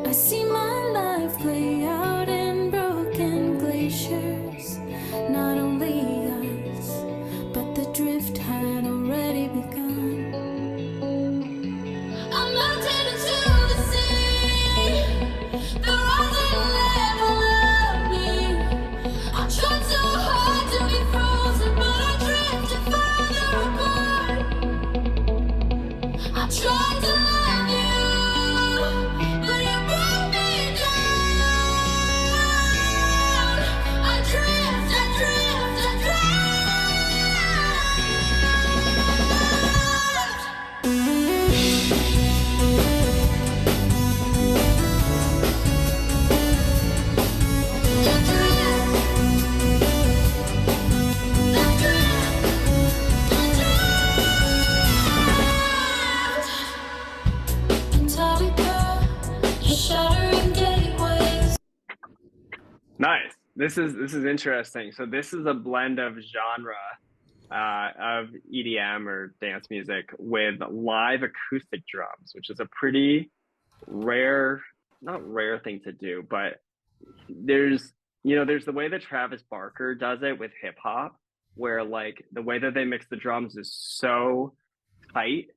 I see my life play out in broken glaciers. Not only us, but the drift had already begun. I'm melted into the sea. The rising level of me. I tried so hard to be frozen, but I drifted farther apart. I tried to love you, but you broke me down. I drift, I drift, I Nice. This is interesting. So this is a blend of genre of EDM or dance music with live acoustic drums, which is a pretty rare, not rare thing to do, but there's the way that Travis Barker does it with hip hop, where like the way that they mix the drums is so tight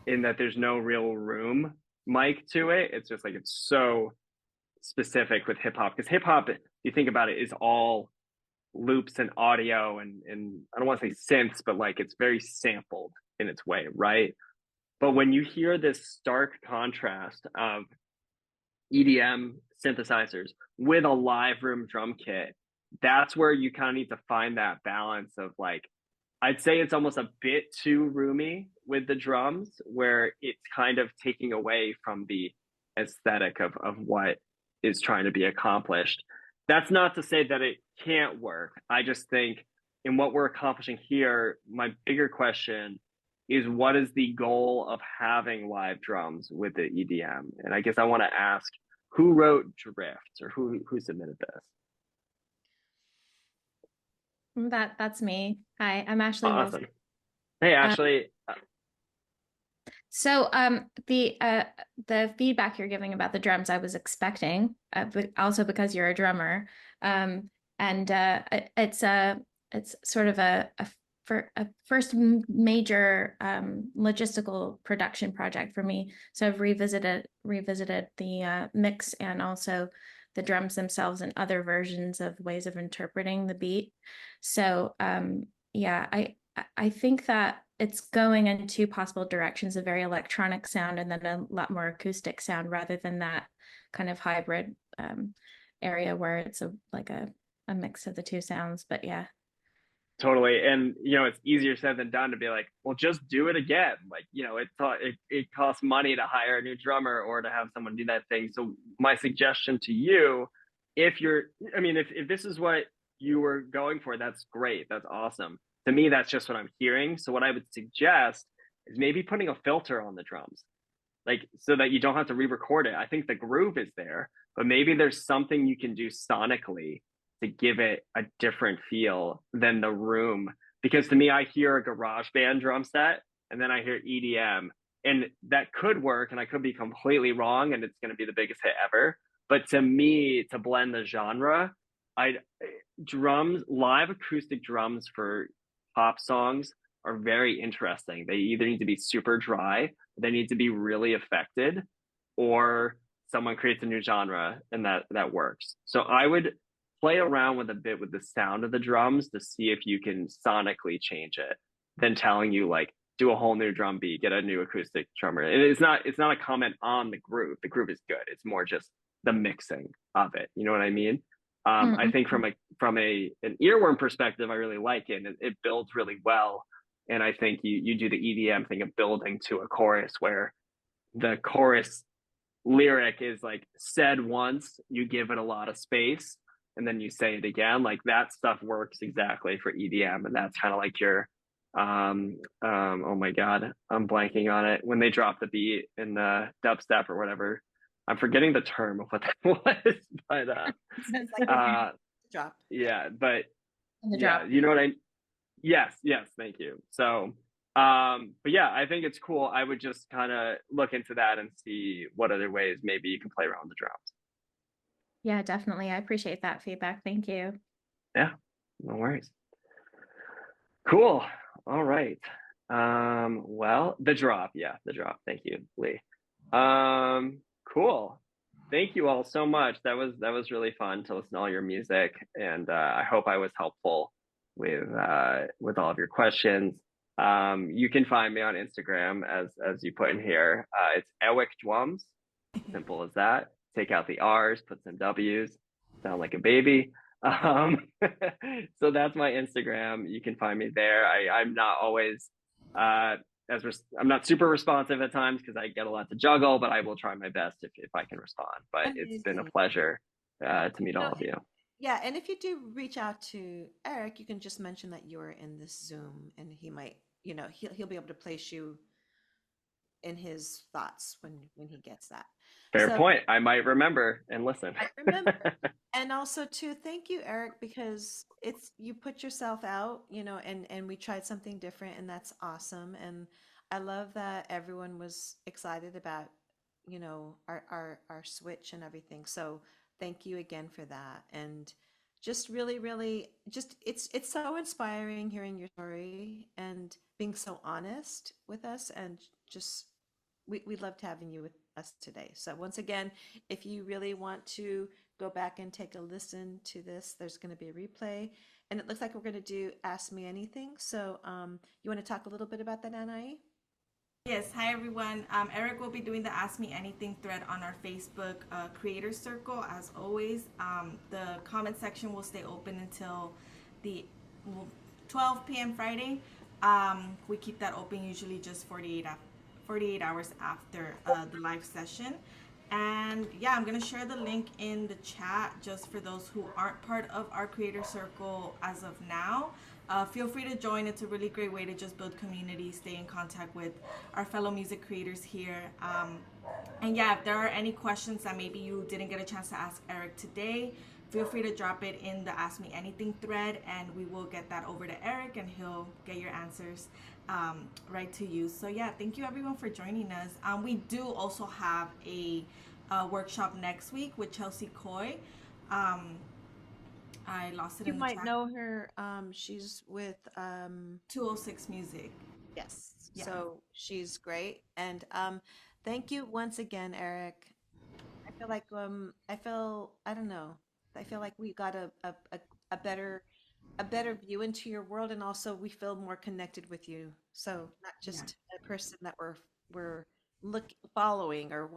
in that there's no real room mic to it. It's just like, it's so specific with hip hop, because hip hop, if you think about it, is all loops and audio and I don't want to say synths, but like it's very sampled in its way, right? But when you hear this stark contrast of EDM synthesizers with a live room drum kit, that's where you kind of need to find that balance of like, I'd say it's almost a bit too roomy with the drums, where it's kind of taking away from the aesthetic of what is trying to be accomplished. That's not to say that it can't work. I just think in what we're accomplishing here, my bigger question is, what is the goal of having live drums with the EDM? And I guess I want to ask, who wrote Drift, or who submitted this? That's me. Hi, I'm Ashley Awesome. Wilson. Hey, Ashley. So the feedback you're giving about the drums, I was expecting, but also because you're a drummer, and it's sort of a first major logistical production project for me. So I've revisited the mix and also the drums themselves and other versions of ways of interpreting the beat. So yeah, I think that it's going in two possible directions, a very electronic sound and then a lot more acoustic sound, rather than that kind of hybrid area where it's like a mix of the two sounds. But yeah. Totally. And, it's easier said than done to be like, well, just do it again. Like, it costs money to hire a new drummer or to have someone do that thing. So my suggestion to you, if this is what you were going for, that's great. That's awesome. To me, that's just what I'm hearing. So what I would suggest is maybe putting a filter on the drums, like, so that you don't have to re-record it. I think the groove is there, but maybe there's something you can do sonically to give it a different feel than the room. Because to me, I hear a garage band drum set and then I hear EDM, and that could work, and I could be completely wrong, and it's going to be the biggest hit ever. But to me, to blend the genre, live acoustic drums for pop songs are very interesting. They either need to be super dry, they need to be really affected, or someone creates a new genre and that works. So I would play around with the sound of the drums to see if you can sonically change it, than telling you like, do a whole new drum beat, get a new acoustic drummer. And it's not a comment on the groove. The groove is good. It's more just the mixing of it. You know what I mean? I think from an earworm perspective, I really like it, and it builds really well. And I think you do the EDM thing of building to a chorus, where the chorus lyric is like said once, you give it a lot of space, and then you say it again. Like, that stuff works exactly for EDM, and that's kind of like your oh my god, I'm blanking on it, when they drop the beat in the dubstep or whatever. I'm forgetting the term of what that was, but drop. Yeah, but The yeah, drop. you know what I? Yes, thank you. So, but yeah, I think it's cool. I would just kind of look into that and see what other ways maybe you can play around with the drums. Yeah, definitely. I appreciate that feedback. Thank you. Yeah, no worries. Cool. All right. Well, the drop. Thank you, Lee. Cool. Thank you all so much. That was really fun to listen to all your music, and I hope I was helpful with all of your questions. You can find me on Instagram as you put in here. It's Ewick Dwums. Simple as that. Take out the R's, put some W's. Sound like a baby. So that's my Instagram. You can find me there. I'm not always I'm not super responsive at times because I get a lot to juggle, but I will try my best if I can respond. But it's been a pleasure to meet all of you. Yeah, and if you do reach out to Eric, you can just mention that you're in this Zoom, and he might, he'll be able to place you in his thoughts when he gets that. Fair point. I might remember and listen. I remember. And also too, thank you, Eric, because you put yourself out, and we tried something different, and that's awesome. And I love that everyone was excited about, our switch and everything. So thank you again for that. And just really, really, just it's so inspiring hearing your story and being so honest with us, and just we loved having you with us today. So once again, if you really want to go back and take a listen to this, there's going to be a replay, and it looks like we're going to do Ask Me Anything. So you want to talk a little bit about that, Anai? Yes, hi everyone. Eric will be doing the Ask Me Anything thread on our Facebook Creator Circle. As always, the comment section will stay open until the 12 p.m. Friday. We keep that open usually just 48 hours after the live session. And yeah, I'm gonna share the link in the chat just for those who aren't part of our Creator Circle as of now. Feel free to join. It's a really great way to just build community, stay in contact with our fellow music creators here. And yeah, if there are any questions that maybe you didn't get a chance to ask Eric today, feel free to drop it in the Ask Me Anything thread, and we will get that over to Eric, and he'll get your answers right to you. So yeah, thank you everyone for joining us. We do also have a workshop next week with Chelsea Coy. I lost it You in the might chat. know her. She's with 206 Music. Yes. Yeah. So she's great. And thank you once again, Eric. I feel like I don't know. I feel like we got a better view into your world, and also we feel more connected with you. So not just a person that we're following or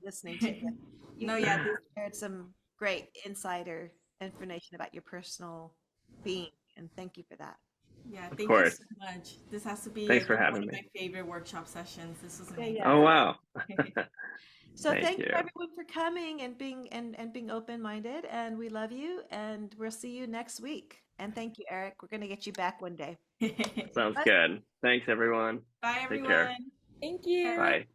listening to, but you No, yeah, shared some great insider information about your personal being, and thank you for that. yeah, Of thank you course. so much. This has to be Thanks for one having of me. my favorite workshop sessions. This was Yeah, amazing. yeah. Oh, wow. So Thank you you. everyone for coming and being open-minded, and we love you, and we'll see you next week. And thank you, Eric. We're gonna get you back one day. Sounds good. Thanks, everyone. Bye, Take everyone. care. Thank you. Bye.